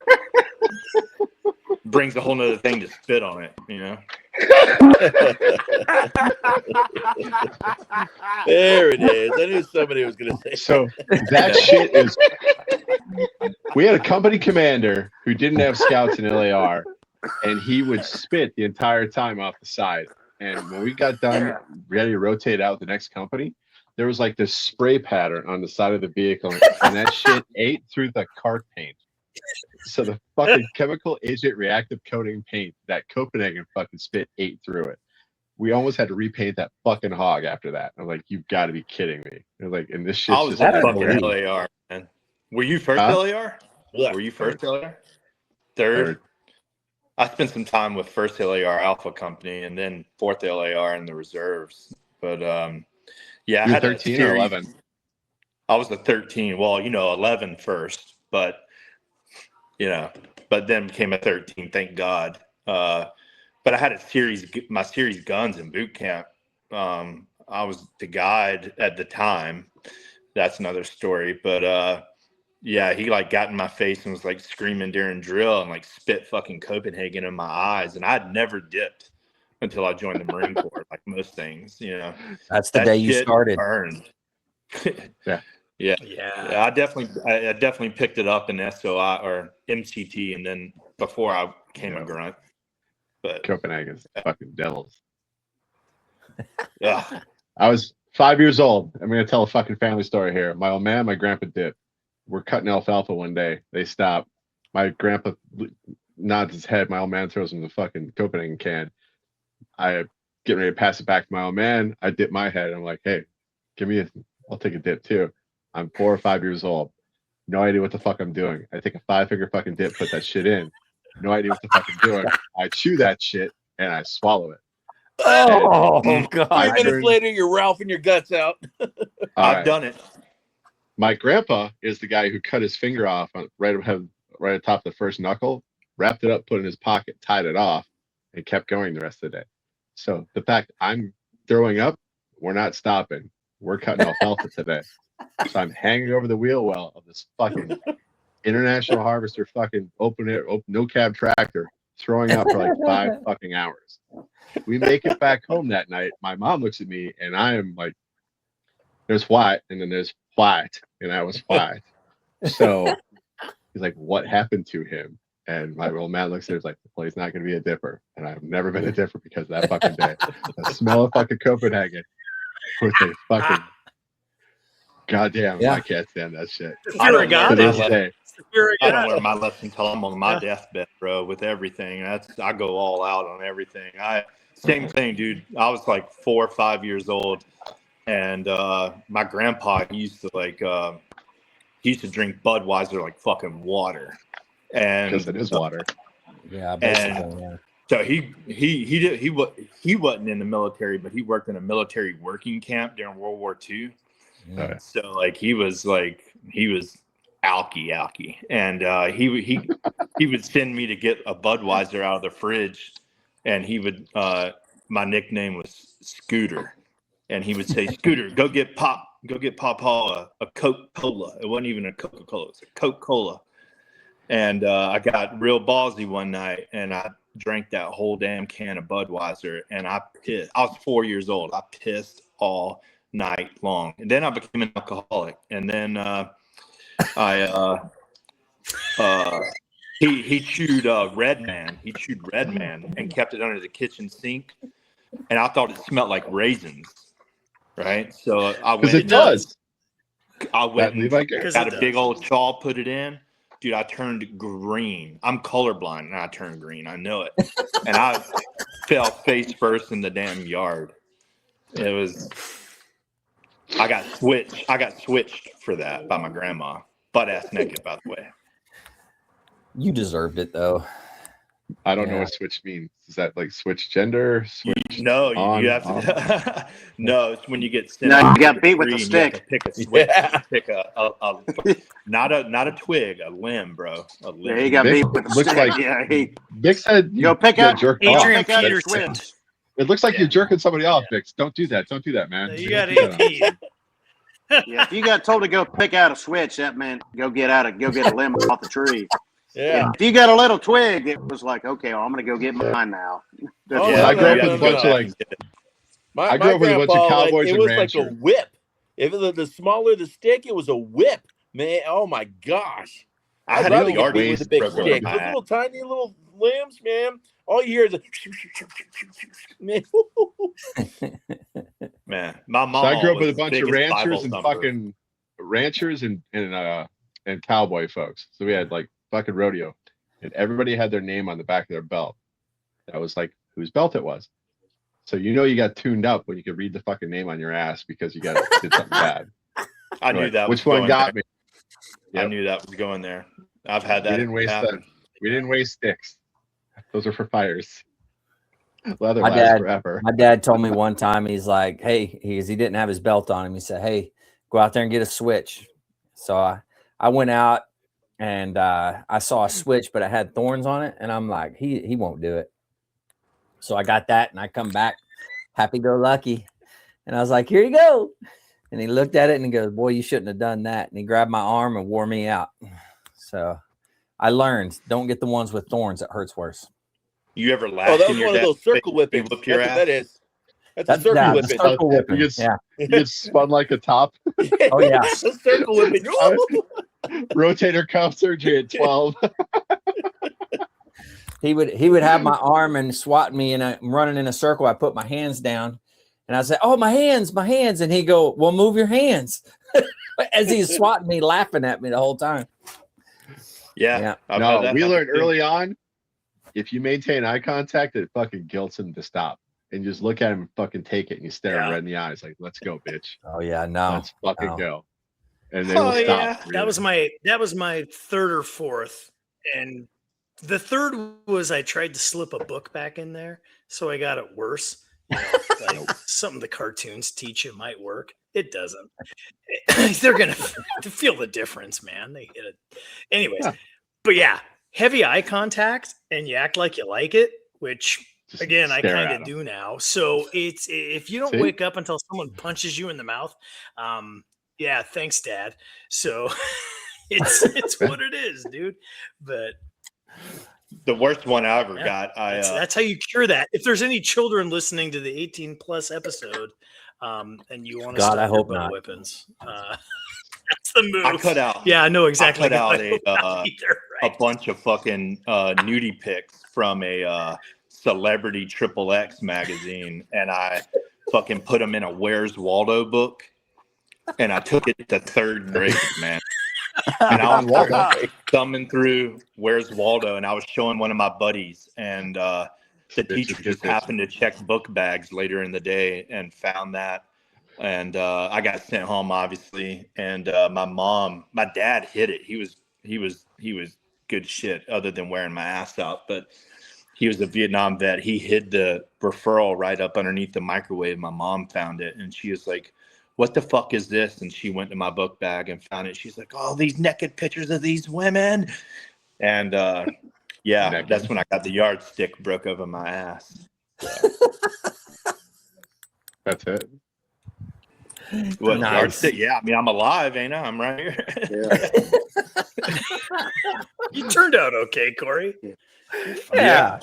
I for me. Brings a whole nother thing to spit on it, you know. There it is. I knew somebody was going to say. So that shit is. We had a company commander who didn't have scouts in LAR, and he would spit the entire time off the side. And when we got done, ready to rotate out the next company, there was like this spray pattern on the side of the vehicle, and that shit ate through the cart paint. So the fucking chemical agent reactive coating paint that Copenhagen fucking spit ate through it. We almost had to repaint that fucking hog after that. I'm like, you've got to be kidding me. They're like, and this shit's I was just in I fucking believe. LAR, man. Were you first Huh? LAR? Were you first LAR? Third? I spent some time with first LAR Alpha Company and then fourth LAR in the reserves. But yeah, I You were had 13 or 11? I was the 13. Well, 11 first, but but then became a 13. Thank God. But I had my series guns in boot camp. I was the guide at the time. That's another story. But yeah, he like got in my face and was like screaming during drill and like spit fucking Copenhagen in my eyes. And I'd never dipped until I joined the Marine Corps, like most things, That's the day you shit started. Burned. Yeah. Yeah, I definitely picked it up in SOI or MCT, and then before I became a grunt. But Copenhagen's fucking devils. yeah, I was 5 years old. I'm gonna tell a fucking family story here. My old man, my grandpa dip. We're cutting alfalfa one day. They stop. My grandpa nods his head. My old man throws him the fucking Copenhagen can. I get ready to pass it back to my old man. I dip my head. I'm like, hey, I'll take a dip too. I'm 4 or 5 years old. No idea what the fuck I'm doing. I take a 5-finger fucking dip, put that shit in. No idea what the fuck I'm doing. I chew that shit and I swallow it. Oh god. 5 minutes later, you're ralphing your guts out. I've done it. My grandpa is the guy who cut his finger off right atop the first knuckle, wrapped it up, put it in his pocket, tied it off, and kept going the rest of the day. So the fact I'm throwing up, we're not stopping. we're cutting alfalfa today. So I'm hanging over the wheel well of this fucking International Harvester fucking no cab tractor throwing up for like 5 fucking hours. We make it back home that night. My mom looks at me and I am like, there's white and then there's white and I was white. So he's like, what happened to him? And my old man looks at her, like, well, he's not going to be a dipper. And I've never been a dipper because of that fucking day. The smell of fucking Copenhagen with a fucking goddamn, I can't stand that shit. I don't learn my lesson until I'm on my deathbed, bro, with everything. I go all out on everything. Same thing, dude. I was like 4 or 5 years old, and my grandpa used to drink Budweiser like fucking water. And because it is water. Yeah, basically. And so he wasn't in the military, but he worked in a military working camp during World War II. Yeah. So he was alky, and he would send me to get a Budweiser out of the fridge, and he would my nickname was Scooter, and he would say, Scooter, go get Papa a Coca-Cola. It wasn't even a Coca-Cola, it was a Coca-Cola. And I got real ballsy one night, and I drank that whole damn can of Budweiser, and I pissed. I was 4 years old. I pissed all night long, and then I became an alcoholic. And then he chewed Red Man. He chewed Red Man and kept it under the kitchen sink, and I thought it smelled like raisins. Right, so I went. Because it does. I went and got a big old chaw, put it in. Dude, I turned green. I'm colorblind, and I turned green. I know it. And I fell face first in the damn yard. It was. I got switched for that by my grandma, butt ass naked, by the way. You deserved it, though. I don't know what switch means. Is that like switch gender? Switch no, on, you have to. No, it's when you get sent. No, you got beat with a stick. Pick a switch. Pick a not a twig, a limb, bro. A limb. Yeah, he got beat with a looks stick. Like Vic said, you go pick up Adrian Peterson. It looks like you're jerking somebody off, Vix. Don't do that. Don't do that, man. You got AP. Yeah, if you got told to go pick out a switch, that meant go get a limb off the tree. Yeah. If you got a little twig, it was like, okay, well, I'm going to go get mine now. I grew up with a bunch of I grew up with a bunch of cowboys and ranchers. It was like a whip. If the smaller the stick, it was a whip, man. Oh my gosh! I'd rather get beat with a big stick. Those little tiny little limbs, man. All you hear is a man. My mom. So I grew up with a bunch of ranchers and fucking ranchers and cowboy folks. So we had like fucking rodeo, and everybody had their name on the back of their belt. That was like whose belt it was. So you got tuned up when you could read the fucking name on your ass because you did something bad. I knew that. Which one got me? Yep. I knew that was going there. I've had that. We didn't waste sticks. Those are for fires. Leather My lasts dad, forever. My dad told me one time, he's like, hey, he didn't have his belt on him. He said, hey, go out there and get a switch. So I went out and I saw a switch, but it had thorns on it. And I'm like, he won't do it. So I got that and I come back happy-go-lucky. And I was like, here you go. And he looked at it and he goes, boy, you shouldn't have done that. And he grabbed my arm and wore me out. So I learned, don't get the ones with thorns. It hurts worse. You ever laugh? Oh, that was one of those circle whippings. That's what that is. That's a circle whipping. Circle whipping. You get spun like a top. Oh, yeah. A circle whipping. Rotator cuff surgery at 12. He would have my arm and swat me, and I'm running in a circle. I put my hands down, and I say, "Oh, my hands!" And he go, "Well, move your hands," as he's swatting me, laughing at me the whole time. Yeah. No, we learned early on, if you maintain eye contact, it fucking guilts him to stop, and you just look at him and fucking take it, and you stare him right in the eyes, like, "Let's go, bitch." Oh yeah, no, let's fucking go, and they will stop. Yeah. That was my third or fourth, and the third was I tried to slip a book back in there, so I got it worse. Like something the cartoons teach you might work. It doesn't. They're gonna feel the difference, man. They hit it, anyways. But yeah, heavy eye contact, and you act like you like it, which Just Again, I stare kind at of 'em. do now. So it's if you don't See? wake up until someone punches you in the mouth, yeah, thanks, Dad. So it's what it is, dude. But The worst one I ever yeah, got. that's how you cure that. If there's any children listening to the 18 plus episode, and you want to God, stop I your hope butt not. whippings, that's the move. I cut out. Yeah, I know exactly. I cut out I hope not either, a right? bunch of fucking nudie pics from a celebrity XXX magazine, and I fucking put them in a Where's Waldo book, and I took it to third grade, man. And I was Waldo. thumbing through Where's Waldo, and I was showing one of my buddies, and the teacher just happened to check book bags later in the day and found that. And I got sent home, obviously. And my dad hid it. He was good shit, other than wearing my ass out. But he was a Vietnam vet. He hid the referral right up underneath the microwave. My mom found it, and she was like, "What the fuck is this?" And she went to my book bag and found it. She's like, "Oh, these naked pictures of these women." And yeah, Naked. that's when I got the yardstick broke over my ass. That's it. What, Nice. yardstick? Yeah, I mean, I'm alive, ain't I? I'm right here. Yeah. You turned out okay, Corey. Yeah.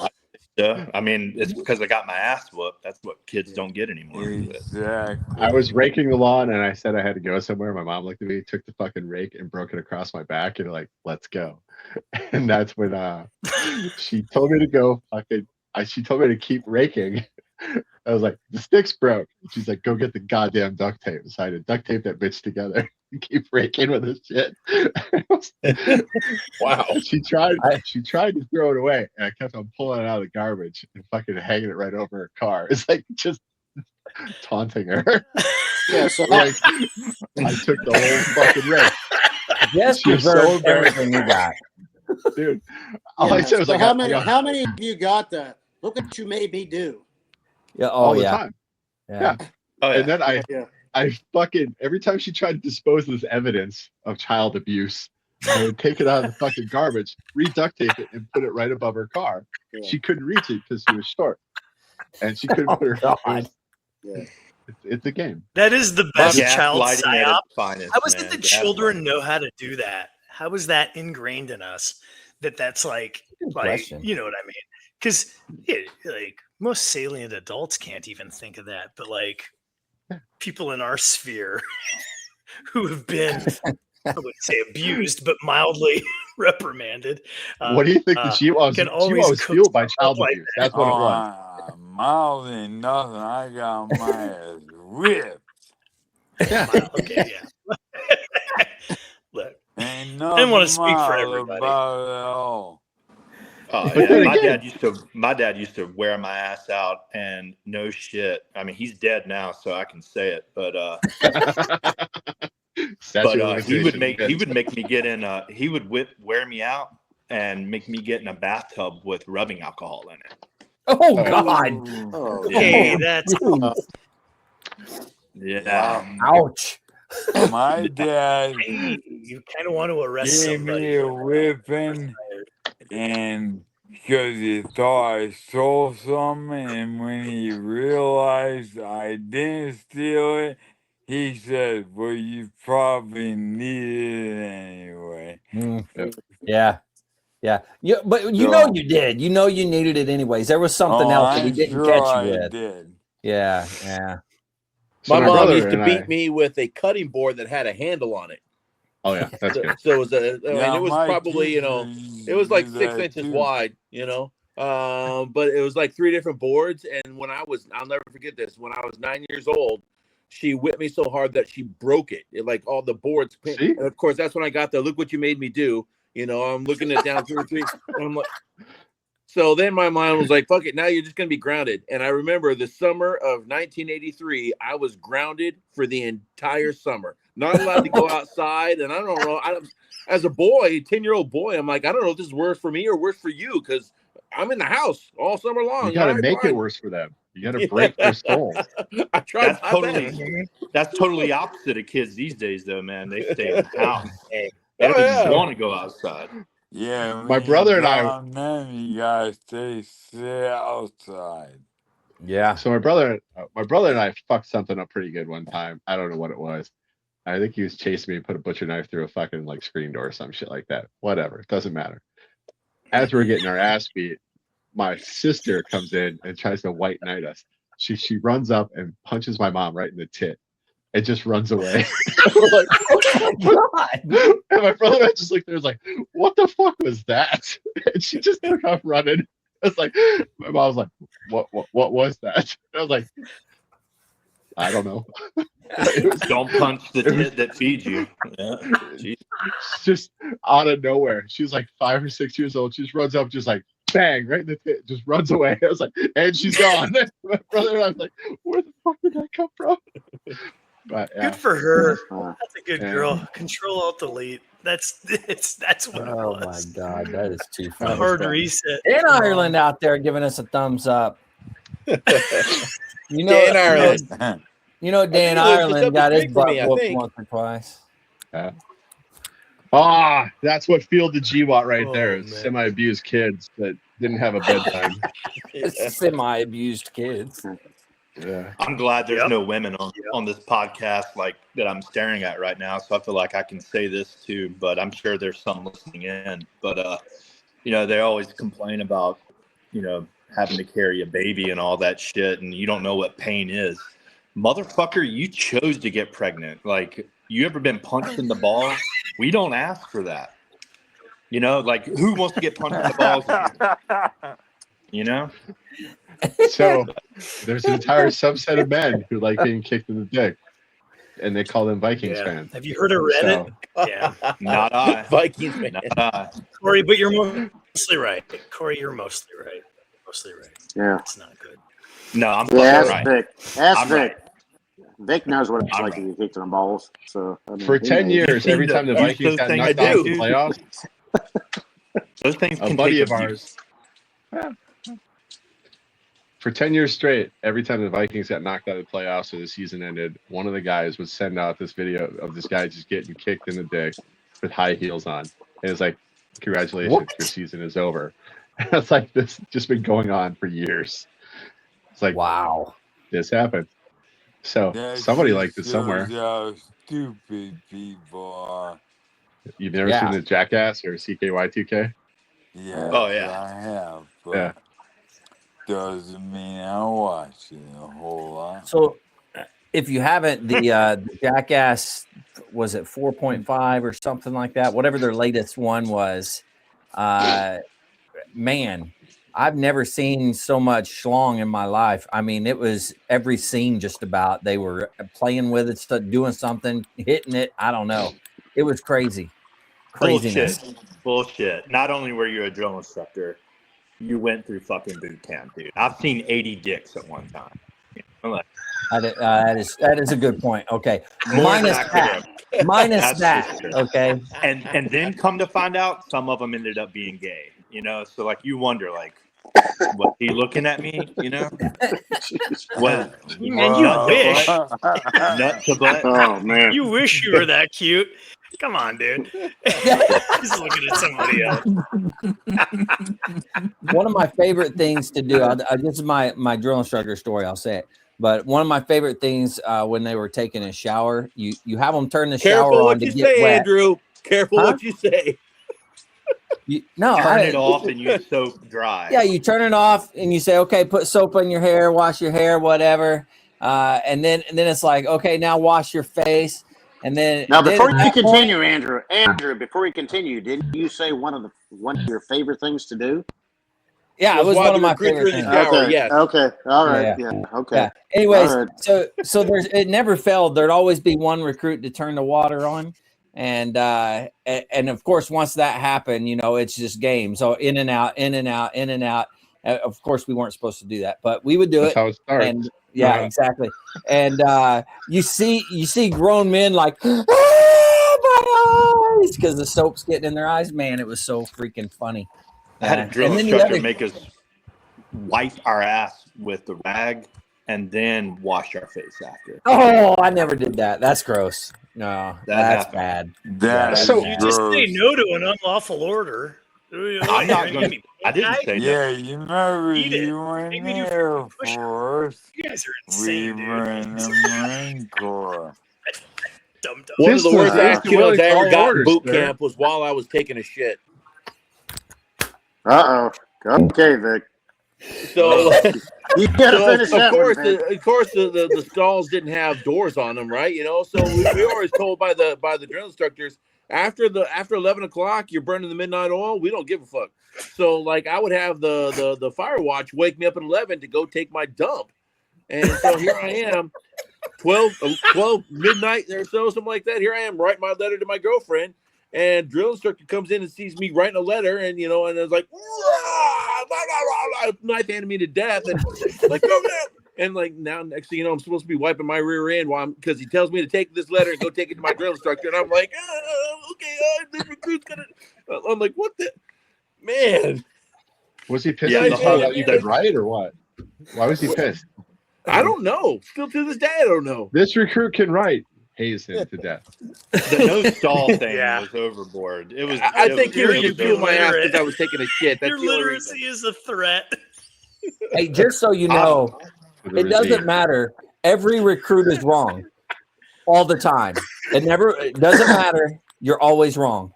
Yeah, I mean, it's because I got my ass whooped. That's what kids don't get anymore. Exactly. I was raking the lawn and I said I had to go somewhere. My mom looked at me, took the fucking rake and broke it across my back and like, let's go. And that's when she told me to go she told me to keep raking. I was like, the stick's broke. She's like, go get the goddamn duct tape. So I had to duct tape that bitch together and keep raking with this shit. Wow. She tried to throw it away, and I kept on pulling it out of the garbage and fucking hanging it right over her car. It's like just taunting her. Yeah, so Like, I took the whole fucking rake. Yes, She was so deserves embarrassed. everything you got. Dude. All I yeah, said was so like, how I many got how many of you got the look what you made me do? Yeah. all Oh the yeah. time. Yeah. Oh, yeah. And then Yeah. I fucking, every time she tried to dispose of this evidence of child abuse, I would take it out of the fucking garbage, re-duct tape it, and put it right above her car. Yeah. She couldn't reach it because she was short. And she couldn't put her. God. Yeah. It's a game. That is the best child Gaslighting at psyop. its finest. How is man. it that children Gaslighting. know how to do that? How is that ingrained in us? That's like question. you know what I mean? Because like most salient adults can't even think of that, but like people in our sphere who have been, I wouldn't say abused, but mildly reprimanded. What do you think that she was? can She always was cook fueled by stuff child like abuse. That's what it was. Mildly nothing. I got my ass whipped. Okay, yeah. Look, Ain't I didn't want nothing to speak for mild everybody. about it all. Oh, But yeah. then My again- dad used to wear my ass out, and no shit. I mean, he's dead now, so I can say it. But he would make me get in. He would wear me out and make me get in a bathtub with rubbing alcohol in it. Oh God. Oh, Okay, Yeah. that's Yeah. Ouch. My dad you kind of want to arrest gave somebody. me a whipping, and because he thought I stole something, and when he realized I didn't steal it, he said, "Well, you probably needed it anyway." Yeah. Yeah. But you So- know you did. You know you needed it anyways. There was something else that he I'm didn't sure catch you I with. did. Yeah. Yeah. So My mom brother used to and beat I- me with a cutting board that had a handle on it. Oh yeah, that's So, good. so it was and it was my probably, teacher used it was to like do 6 that inches too. wide, but it was like 3 different boards. And when I'll never forget this, when I was 9 years old, she whipped me so hard that she broke it. Like all the boards. See? And of course, that's when I got the look what you made me do. I'm looking at down 2 or 3. And I'm like, so then my mind was like, fuck it, now you're just going to be grounded. And I remember the summer of 1983, I was grounded for the entire summer. Not allowed to go outside. And I don't know, as a boy, 10-year-old boy, I'm like, I don't know if this is worse for me or worse for you, because I'm in the house all summer long. You got to All right, make fine. it worse for them. You got to break their souls. I tried That's my best. that's totally opposite of kids these days, though, man. They stay in the house. They Oh, don't even yeah. want to go outside. Yeah, My brother and I. Then you guys stay outside. Yeah. So my brother and I fucked something up pretty good one time. I don't know what it was. I think he was chasing me and put a butcher knife through a fucking like screen door or some shit like that. Whatever, it doesn't matter. As we're getting our ass beat, my sister comes in and tries to white knight us. She runs up and punches my mom right in the tit. It just runs away. We're like, Oh my God. and my brother and I just looked there, was like, what the fuck was that? And she just took off running. It's like, my mom was like, what was that? I was like, I don't know. Don't punch the tit that feeds you. Yeah. Jeez. Just out of nowhere. She was like 5 or 6 years old. She just runs up, just like bang, right in the tit, just runs away. I was like, and she's gone. My brother and I was like, where the fuck did that come from? But yeah. Good for her. That's a good girl. Control Alt Delete. That's what it Oh my was. God, that is too A funny. hard reset. Dan Ireland out there giving us a thumbs up. You know, Dan Ireland. You know, Dan he lives just Ireland up got the his street from butt me, I whooped think. once or twice. That's what fueled the GWAT right there. Oh, It's man. semi-abused kids that didn't have a bedtime. It's semi-abused kids. Yeah. I'm glad there's Yep. no women on this podcast like that I'm staring at right now, so I feel like I can say this too. But I'm sure there's some listening in. But you know, they always complain about, you know, having to carry a baby and all that shit, and you don't know what pain is. Motherfucker, you chose to get pregnant. Like, you ever been punched in the balls? We don't ask for that. You know, like, who wants to get punched in the balls? You know? So there's an entire subset of men who like being kicked in the dick, and they call them Vikings fans. Have you heard of Reddit? So, Yeah. Not I. Vikings man. Not I. Corey, but you're mostly right. Corey, you're mostly right. Mostly right. Yeah. It's not good. No, I'm Yeah, fucking ask right. Vic. Ask I'm Vic. right. Vic knows what it's I'm like to right. get kicked in the balls. So I mean, for he 10 knows. years, every time the Use Vikings those got things knocked I out of do. the playoffs, Those things a can buddy take of ours. For 10 years straight, every time the Vikings got knocked out of the playoffs or the season ended, one of the guys would send out this video of this guy just getting kicked in the dick with high heels on. And it's like, congratulations, your season is over. It's like this just been going on for years. It's like, Wow. this happened. So That somebody just liked it somewhere. shows how stupid people are. You've never Yeah. seen the Jackass or CKY2K? Yes, Oh, yeah. I have, but Yeah. doesn't mean I watch it a whole lot. So, if you haven't, the Jackass, was it 4.5 or something like that? Whatever their latest one was, man, I've never seen so much schlong in my life. I mean, it was every scene just about. They were playing with it, doing something, hitting it. I don't know. It was crazy. Craziness. Bullshit. Not only were you a drill instructor, you went through fucking boot camp, dude. I've seen 80 dicks at one time. I'm like, That is a good point. Okay. more Minus than I that. could've. Minus That's that. for sure. Okay. And then come to find out, some of them ended up being gay. You know, so like you wonder, like, was he looking at me? You know, what? Man, you wish. Nut to butt. Oh man. You wish you were that cute. Come on, dude. He's looking at somebody else. One of my favorite things to do, this is my drill instructor story, I'll say it. But one of my favorite things when they were taking a shower, you have them turn the shower Careful on what to you get say, wet. Andrew. Careful what you say. Turn it off and you soap dry. Yeah, you turn it off and you say, okay, put soap on your hair, wash your hair, whatever. And then it's like, okay, now wash your face. And then Now, then before at you that continue, Andrew, before you continue, didn't you say one of your favorite things to do? yeah, it was while one of the my recruiter favorite in the things. shower, Okay. yes. Okay. All right. Yeah. Yeah. Okay. Yeah. Anyways, All right. so it never failed. There'd always be one recruit to turn the water on. And of course, once that happened, you know, it's just game. So in and out, in and out, in and out. Of course, we weren't supposed to do that, but we would do That's it. how it starts. And yeah, exactly. And you see grown men like, oh, my eyes, because the soap's getting in their eyes. Man, it was so freaking funny. I had a drill and then the instructor other- make us wipe our ass with the rag and then wash our face after. Oh, I never did that. That's gross. No, That that's happened. bad. That's So- You just say gross. no to an unlawful order. I'm not going to. I didn't say no. Yeah, you remember Eat it. you were in Make the me do Air push-ups. Force. You guys are We insane, were dude. in the Marine Corps. Dumb. One of the This worst is ass killings I ever Willie got in orders, boot sir. camp was while I was taking a shit. Uh-oh. Okay, Vic. So, You gotta so finish that one, Vic. of course, the stalls didn't have doors on them, right? You know, so we were always told by the drill instructors after 11 o'clock, you're burning the midnight oil. We don't give a fuck. So, like, I would have the fire watch wake me up at 11 to go take my dump, and so here I am. 12 midnight or so, something like that. Here I am writing my letter to my girlfriend, and drill instructor comes in and sees me writing a letter, and you know, and it's like, knife handed me to death, and like, go there. And like now, next thing you know, I'm supposed to be wiping my rear end because he tells me to take this letter and go take it to my drill instructor, and I'm like, okay, the recruit's gonna. I'm like, what the man? Was he pissed Yeah, at you the found whole- out you could write or what? Why was he pissed? I don't know. Still to this day, I don't know. This recruit can write. Haze him to death. The no stall thing Yeah. was overboard. It was. I think he was You're just fueling my ass illiterate. because I was taking a shit. That's Your the only literacy reason. is a threat. Hey, just so you know, For the it doesn't regime. matter. Every recruit is wrong all the time. It doesn't matter. You're always wrong.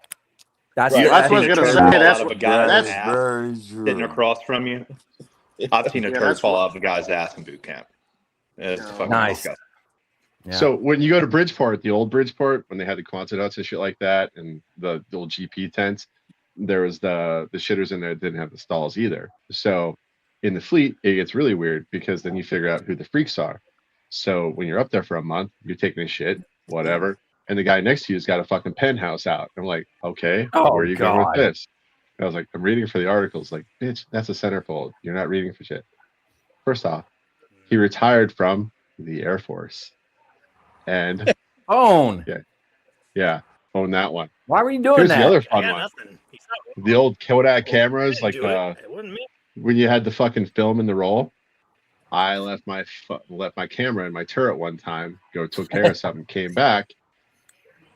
That's You That's ever what I seen was a gonna turd say. fall That's out of a what- guy's that's That's ass very sitting true. across from you? I've seen a Yeah, turd that's fall what- out of a guy's ass in boot camp. It's No. fucking Nice. disgusting. Yeah. So when you go to Bridgeport, the old Bridgeport, when they had the Quonset huts and shit like that, and the old GP tents, there was the shitters in there that didn't have the stalls either. So in the fleet, it gets really weird because then you figure out who the freaks are. So when you're up there for a month, you're taking a shit, whatever, and the guy next to you's got a fucking penthouse out. I'm like, okay, Oh, where are you going with God. this? And I was like, I'm reading for the articles. Like, bitch, that's a centerfold. You're not reading for shit. First off, he retired from the Air Force. And Own. yeah, own that one. Why were you doing Here's that? the other I fun got one. nothing. He's not The old Kodak I cameras, didn't like do it. It wasn't me. when you had the fucking film in the roll. I left my camera in my turret one time, took care of something, came back.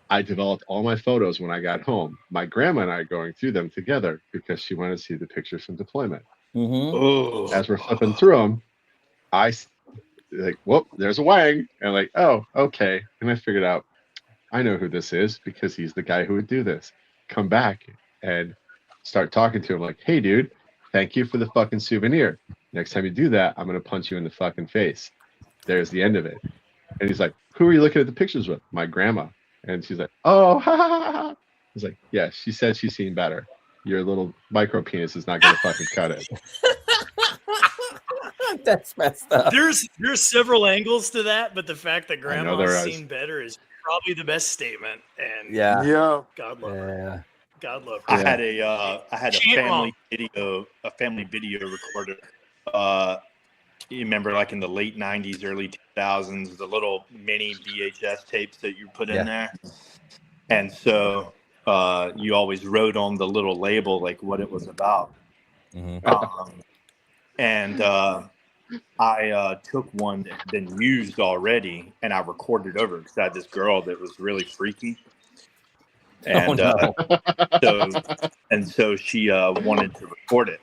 I developed all my photos when I got home. My grandma and I are going through them together because she wanted to see the pictures from deployment. Mm-hmm. Oh, As we're flipping through them, whoop, there's a Wang. And like, oh, okay. And I figured out, I know who this is because he's the guy who would do this. Come back and start talking to him like, hey, dude, thank you for the fucking souvenir. Next time you do that, I'm going to punch you in the fucking face. There's the end of it. And he's like, who are you looking at the pictures with? My grandma. And she's like, oh, ha, ha, ha, ha. He's like, yeah, she said she's seen better. Your little micro penis is not going to fucking cut it. That's messed up. There's several angles to that, but the fact that I know grandma's there is. seen better is probably the best statement. And Yeah. Yeah. God love her. Yeah. God love I her. had a She ain't family video recorder. You remember, like in the late '90s, early 2000s, the little mini VHS tapes that you put in there, and so you always wrote on the little label like what it was about. Mm-hmm. And I took one that had been used already, and I recorded over because I had this girl that was really freaky. And so she wanted to record it,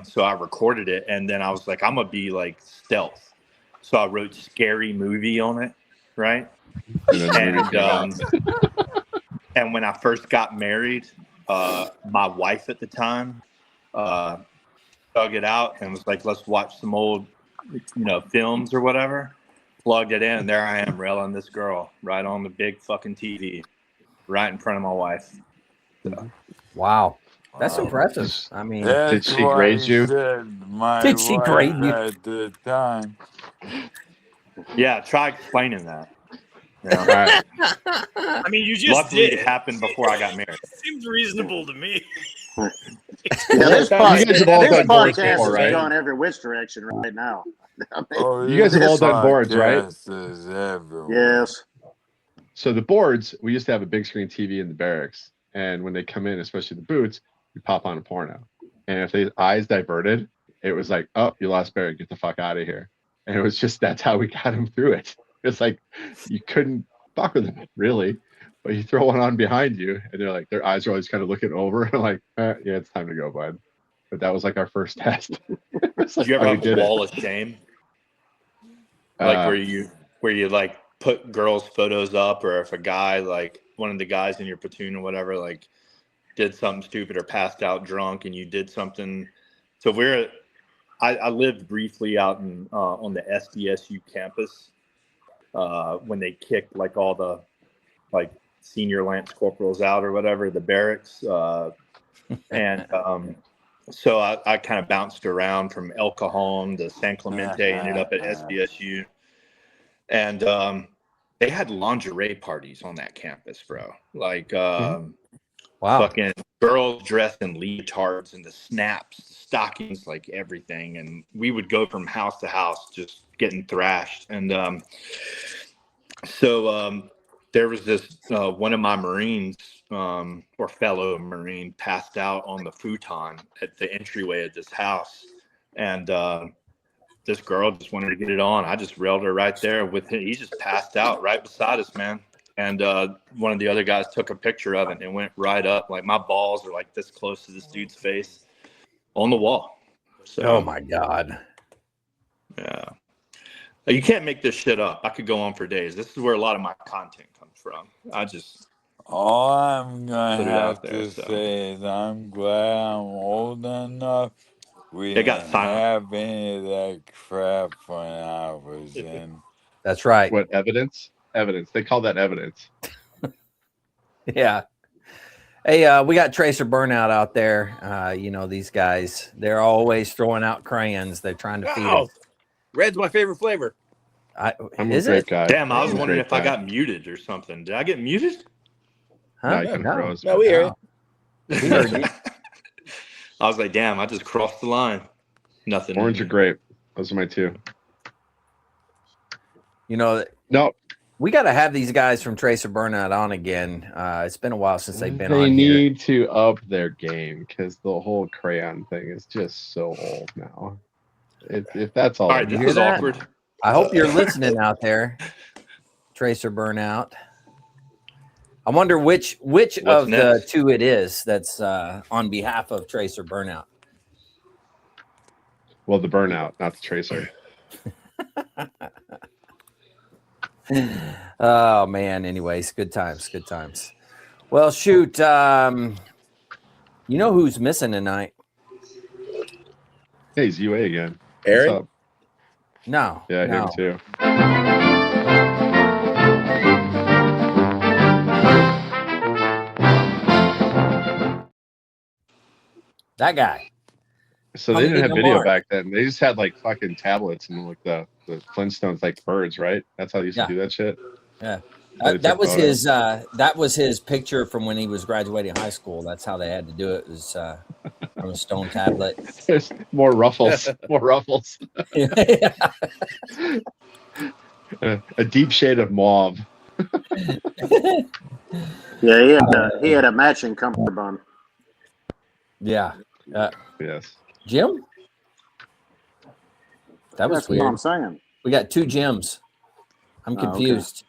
so I recorded it, and then I was like, I'm gonna be like stealth, so I wrote scary movie on it, right? And when I first got married, my wife at the time dug it out and was like, let's watch some old films or whatever. Plugged it in, and there I am railing this girl right on the big fucking TV right in front of my wife. So, Wow. That's impressive. I mean, Did she grade you? Did she grade you? At the time. yeah, try explaining that. All right. I mean, you just Luckily, did. it happened before I got married. Seems reasonable to me. Yeah, this You guys have all done boards podcast before, is right? going every which direction right now. I mean, Oh, You guys have all this done boards, right? podcast is everywhere. yes. So the boards, we used to have a big screen TV in the barracks, and when they come in, especially the boots, we pop on a porno. And if their eyes diverted, it was like, oh, you lost Barry, get the fuck out of here. And it was just, that's how we got him through it. It's like you couldn't fuck with them really, But you throw one on behind you, and they're like, their eyes are always kind of looking over, like, yeah, it's time to go, bud. But that was like our first test. Did you ever have a wall of shame? Like where you like put girls' photos up, or if a guy, like one of the guys in your platoon or whatever, like did something stupid or passed out drunk, and you did something. So I lived briefly out in on the SDSU campus when they kicked like all the like senior lance corporals out or whatever, the barracks, and so I kind of bounced around from El Cajon to San Clemente, ended up at SDSU, and they had lingerie parties on that campus, bro. Like, Wow. fucking girls dressed in leotards and the snaps, stockings, like everything, and we would go from house to house just getting thrashed. And so there was this one of my Marines or fellow Marine passed out on the futon at the entryway of this house, and this girl just wanted to get it on. I just railed her right there with him. He just passed out right beside us, man. And one of the other guys took a picture of it and it went right up. Like my balls are like this close to this dude's face on the wall. So, Oh my God. Yeah. You can't make this shit up. I could go on for days. This is where a lot of my content comes from. All I'm gonna put it have out there, to so. say is I'm glad I'm old enough. We It got didn't silent. have any of that crap when I was in. That's right. What evidence? Evidence. They call that evidence. Yeah. Hey, we got Tracer Burnout out there. You know, these guys, they're always throwing out crayons. They're trying to feed us. Red's my favorite flavor. I'm Is a great it? guy. Damn, I was I'm a wondering great if I guy. got muted or something. Did I get muted? Huh? No, you kind of froze. No, we hear you. We heard you. I was like, damn, I just crossed the line. Nothing. Orange or grape. Those are my two. You know, No, we got to have these guys from Tracer Burnout on again. It's been a while since they've been they on here. need to up their game because the whole crayon thing is just so old now. If that's all. All right, You this hear is that? awkward. I hope you're listening out there, Tracer Burnout. I wonder which of next? the two it is that's on behalf of Tracer Burnout. Well, the burnout, not the tracer. Oh man. Anyways, good times. Well, shoot. You know who's missing tonight? Hey, it's UA again. Aaron? What's up? No. Yeah, no. him too. That guy. So How they many didn't have there video are? back then. They just had like fucking tablets and like the Flintstones, like birds, right? That's how they used to do that shit. Yeah. So they That took was photos. that was his picture from when he was graduating high school. That's how they had to do it. It was on a stone tablet. There's more ruffles. More ruffles. A deep shade of mauve. Yeah, he had a matching cummerbund. Yeah. Yes. Jim? That was That's what I'm weird. saying. We got two Jims. I'm Oh, okay. confused.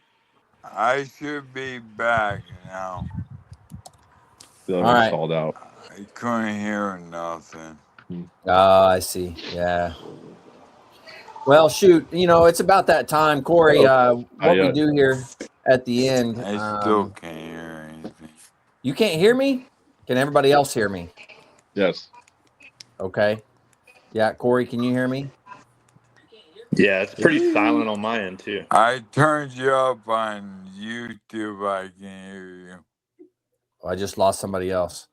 I should be back now. The other All one right. stalled out. I couldn't hear nothing. Oh, I see. Yeah. Well, shoot. You know, it's about that time, Corey. What we do here at the end. I still can't hear anything. You can't hear me? Can everybody else hear me? Yes. Okay. Yeah, Corey, can you hear me? Yeah, it's pretty silent on my end too. I turned you up on YouTube. I can hear you. Oh, I just lost somebody else.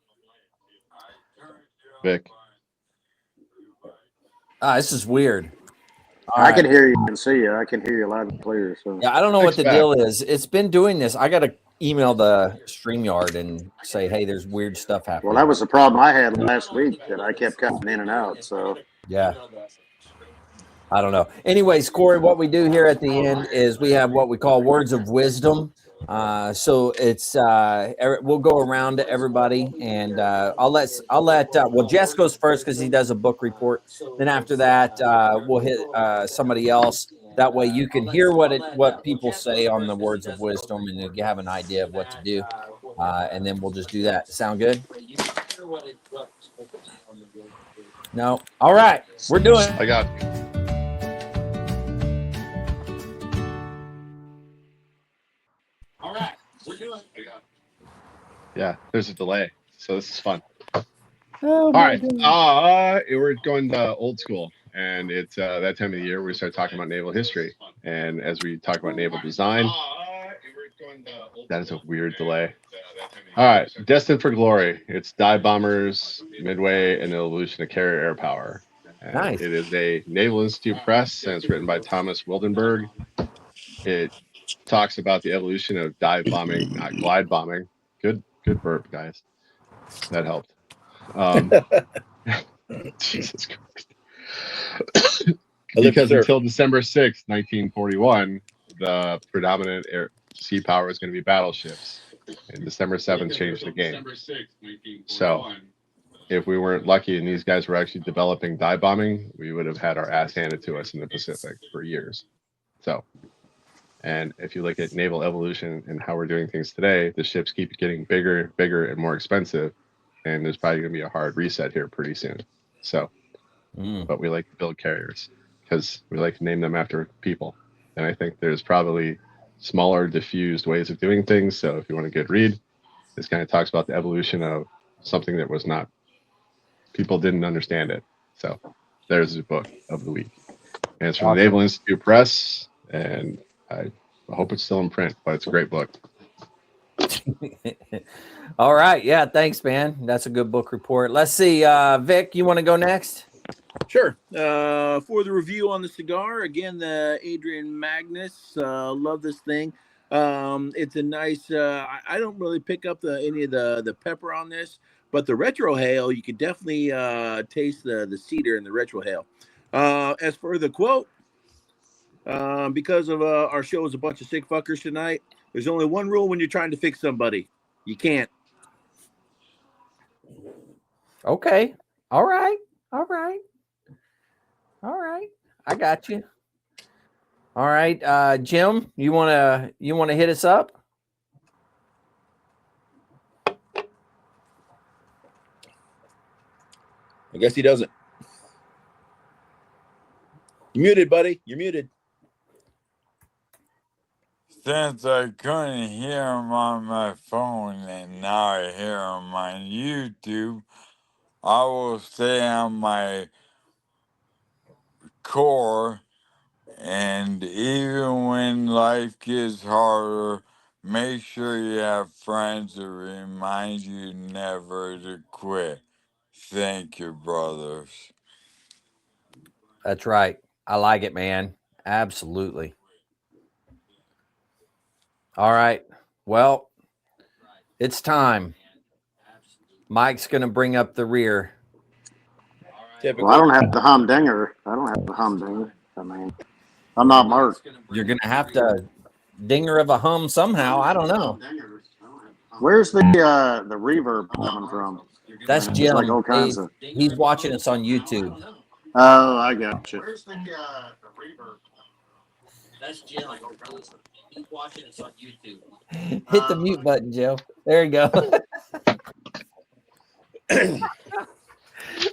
Vic. This is weird. All I right. can hear you and see you. I can hear you loud and clear. So Yeah, I don't know what the Thanks, deal is. It's been doing this. I got to email the StreamYard and say, hey, there's weird stuff happening. well, that was the problem I had last week that I kept cutting in and out. So Yeah. I don't know. Anyways, Corey, what we do here at the end is we have what we call words of wisdom. So it's we'll go around to everybody, and I'll let well, Jess goes first because he does a book report. Then after that, we'll hit somebody else, That way you can hear what people say on the words of wisdom, and you have an idea of what to do. And then we'll just do that. Sound good? No. All right. We're doing it. I got. All right. We're doing it. Yeah, there's a delay, so this is fun. Oh, All right, we're going old school, and it's that time of the year we start talking about naval history. And as we talk about naval design, that is a weird delay. All right, Destined for Glory. It's dive bombers, Midway, and the evolution of carrier air power. And nice. It is a Naval Institute press, and it's written by Thomas Wildenberg. It talks about the evolution of dive bombing, not glide bombing. Good burp, guys. That helped. Jesus Christ. Because until December 6th, 1941, the predominant sea power is going to be battleships. And December 7th changed the game. So if we weren't lucky and these guys were actually developing dive bombing, we would have had our ass handed to us in the Pacific for years. So, and if you look at naval evolution and how we're doing things today, the ships keep getting bigger, and more expensive. And there's probably going to be a hard reset here pretty soon. So, but we like to build carriers because we like to name them after people. And I think there's probably smaller, diffused ways of doing things. So if you want a good read, this kind of talks about the evolution of something that was not, people didn't understand it. So there's the book of the week. And it's from the Naval Institute Press. And I hope it's still in print, but it's a great book. All right. Yeah. Thanks, man. That's a good book report. Let's see. Vic, you want to go next? Sure. For the review on the cigar, again, the Adrian Magnus. Love this thing. It's a nice. I don't really pick up any of the pepper on this, but the retrohale, you can definitely taste the cedar in the retrohale. As for the quote, because of our show is a bunch of sick fuckers tonight, there's only one rule when you're trying to fix somebody: you can't. Okay. All right. I got you. All right, Jim, you wanna hit us up? I guess he doesn't. You're muted, buddy. You're muted. Since I couldn't hear him on my phone and now I hear him on YouTube, I will stay on my core. And even when life gets harder, make sure you have friends that remind you never to quit. Thank you, brothers. That's right. I like it, man. Absolutely. All right. Well, it's time. Mike's going to bring up the rear. Well, I don't have the humdinger. I mean, I'm not Mark. You're going to have to dinger of a hum somehow. I don't know. Where's the reverb coming from? That's Jim. Like all kinds of. He's watching us on YouTube. Oh, I got you. Where's the reverb? That's Jim. He's watching us on YouTube. Hit the mute button, Joe. There you go.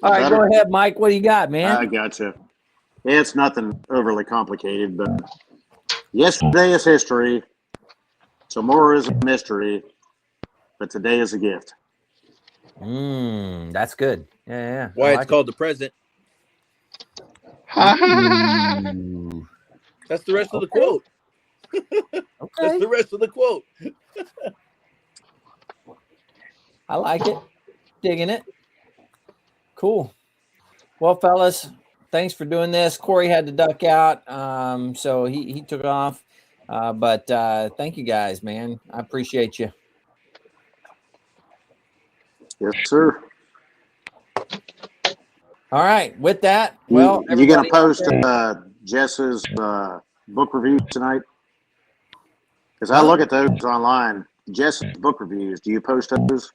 All right, go ahead, Mike. What do you got, man? I got you. It's nothing overly complicated, but yesterday is history. Tomorrow is a mystery, but today is a gift. That's good. Yeah. Why it's called the present. That's the rest of the quote. That's the rest of the quote. I like it. Digging it. Cool. Well, fellas, thanks for doing this. Corey had to duck out, so he took off. But thank you guys, man. I appreciate you. Yes, sir. All right. With that, well, you gonna post Jess's book reviews tonight? Because I look at those online. Jess's book reviews. Do you post those?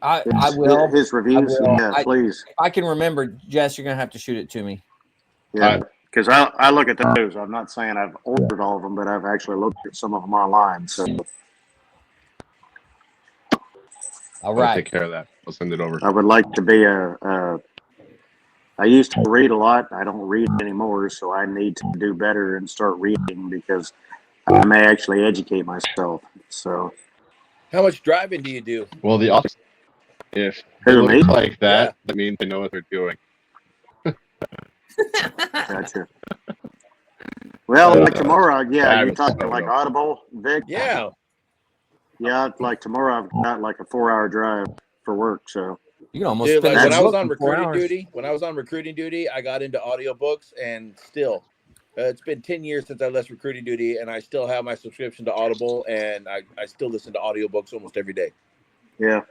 I will. His reviews. Yeah, please. If I can remember, Jess, you're gonna have to shoot it to me. Yeah. Because I look at those. I'm not saying I've ordered all of them, but I've actually looked at some of them online. So All I'll right. take care of that. I'll send it over. I would like to be I used to read a lot. I don't read anymore, so I need to do better and start reading because I may actually educate myself. So, How much driving do you do? Well, the authors, if it Who, me? looks like that, Yeah. that means they know what they're doing. Gotcha. Well, like tomorrow, yeah, that you is talking so like dope. Audible, Vic? Yeah. Yeah, like tomorrow I've got like a 4-hour drive for work. So, You can almost Dude, finish like a when I was book on in 4 recruiting hours. duty, I got into audiobooks, and still, it's been 10 years since I left recruiting duty, and I still have my subscription to Audible, and I still listen to audiobooks almost every day. yeah.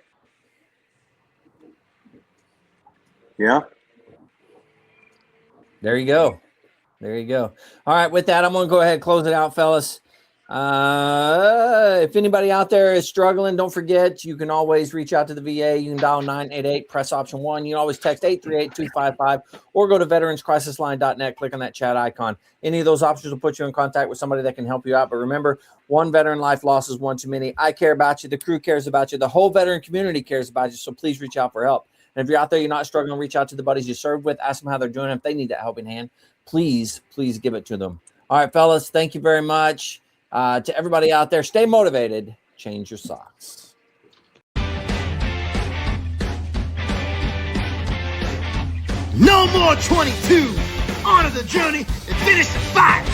Yeah. There you go. There you go. All right. With that, I'm going to go ahead and close it out, fellas. If anybody out there is struggling, don't forget, you can always reach out to the VA. You can dial 988, press option 1. You can always text 838-255 or go to veteranscrisisline.net, click on that chat icon. Any of those options will put you in contact with somebody that can help you out. But remember, one veteran life loss is one too many. I care about you. The crew cares about you. The whole veteran community cares about you. So please reach out for help. And if you're out there, you're not struggling, reach out to the buddies you served with. Ask them how they're doing. If they need that helping hand, please give it to them. All right, fellas, thank you very much. To everybody out there, stay motivated. Change your socks. No more 22. Honor the journey and finish the fight.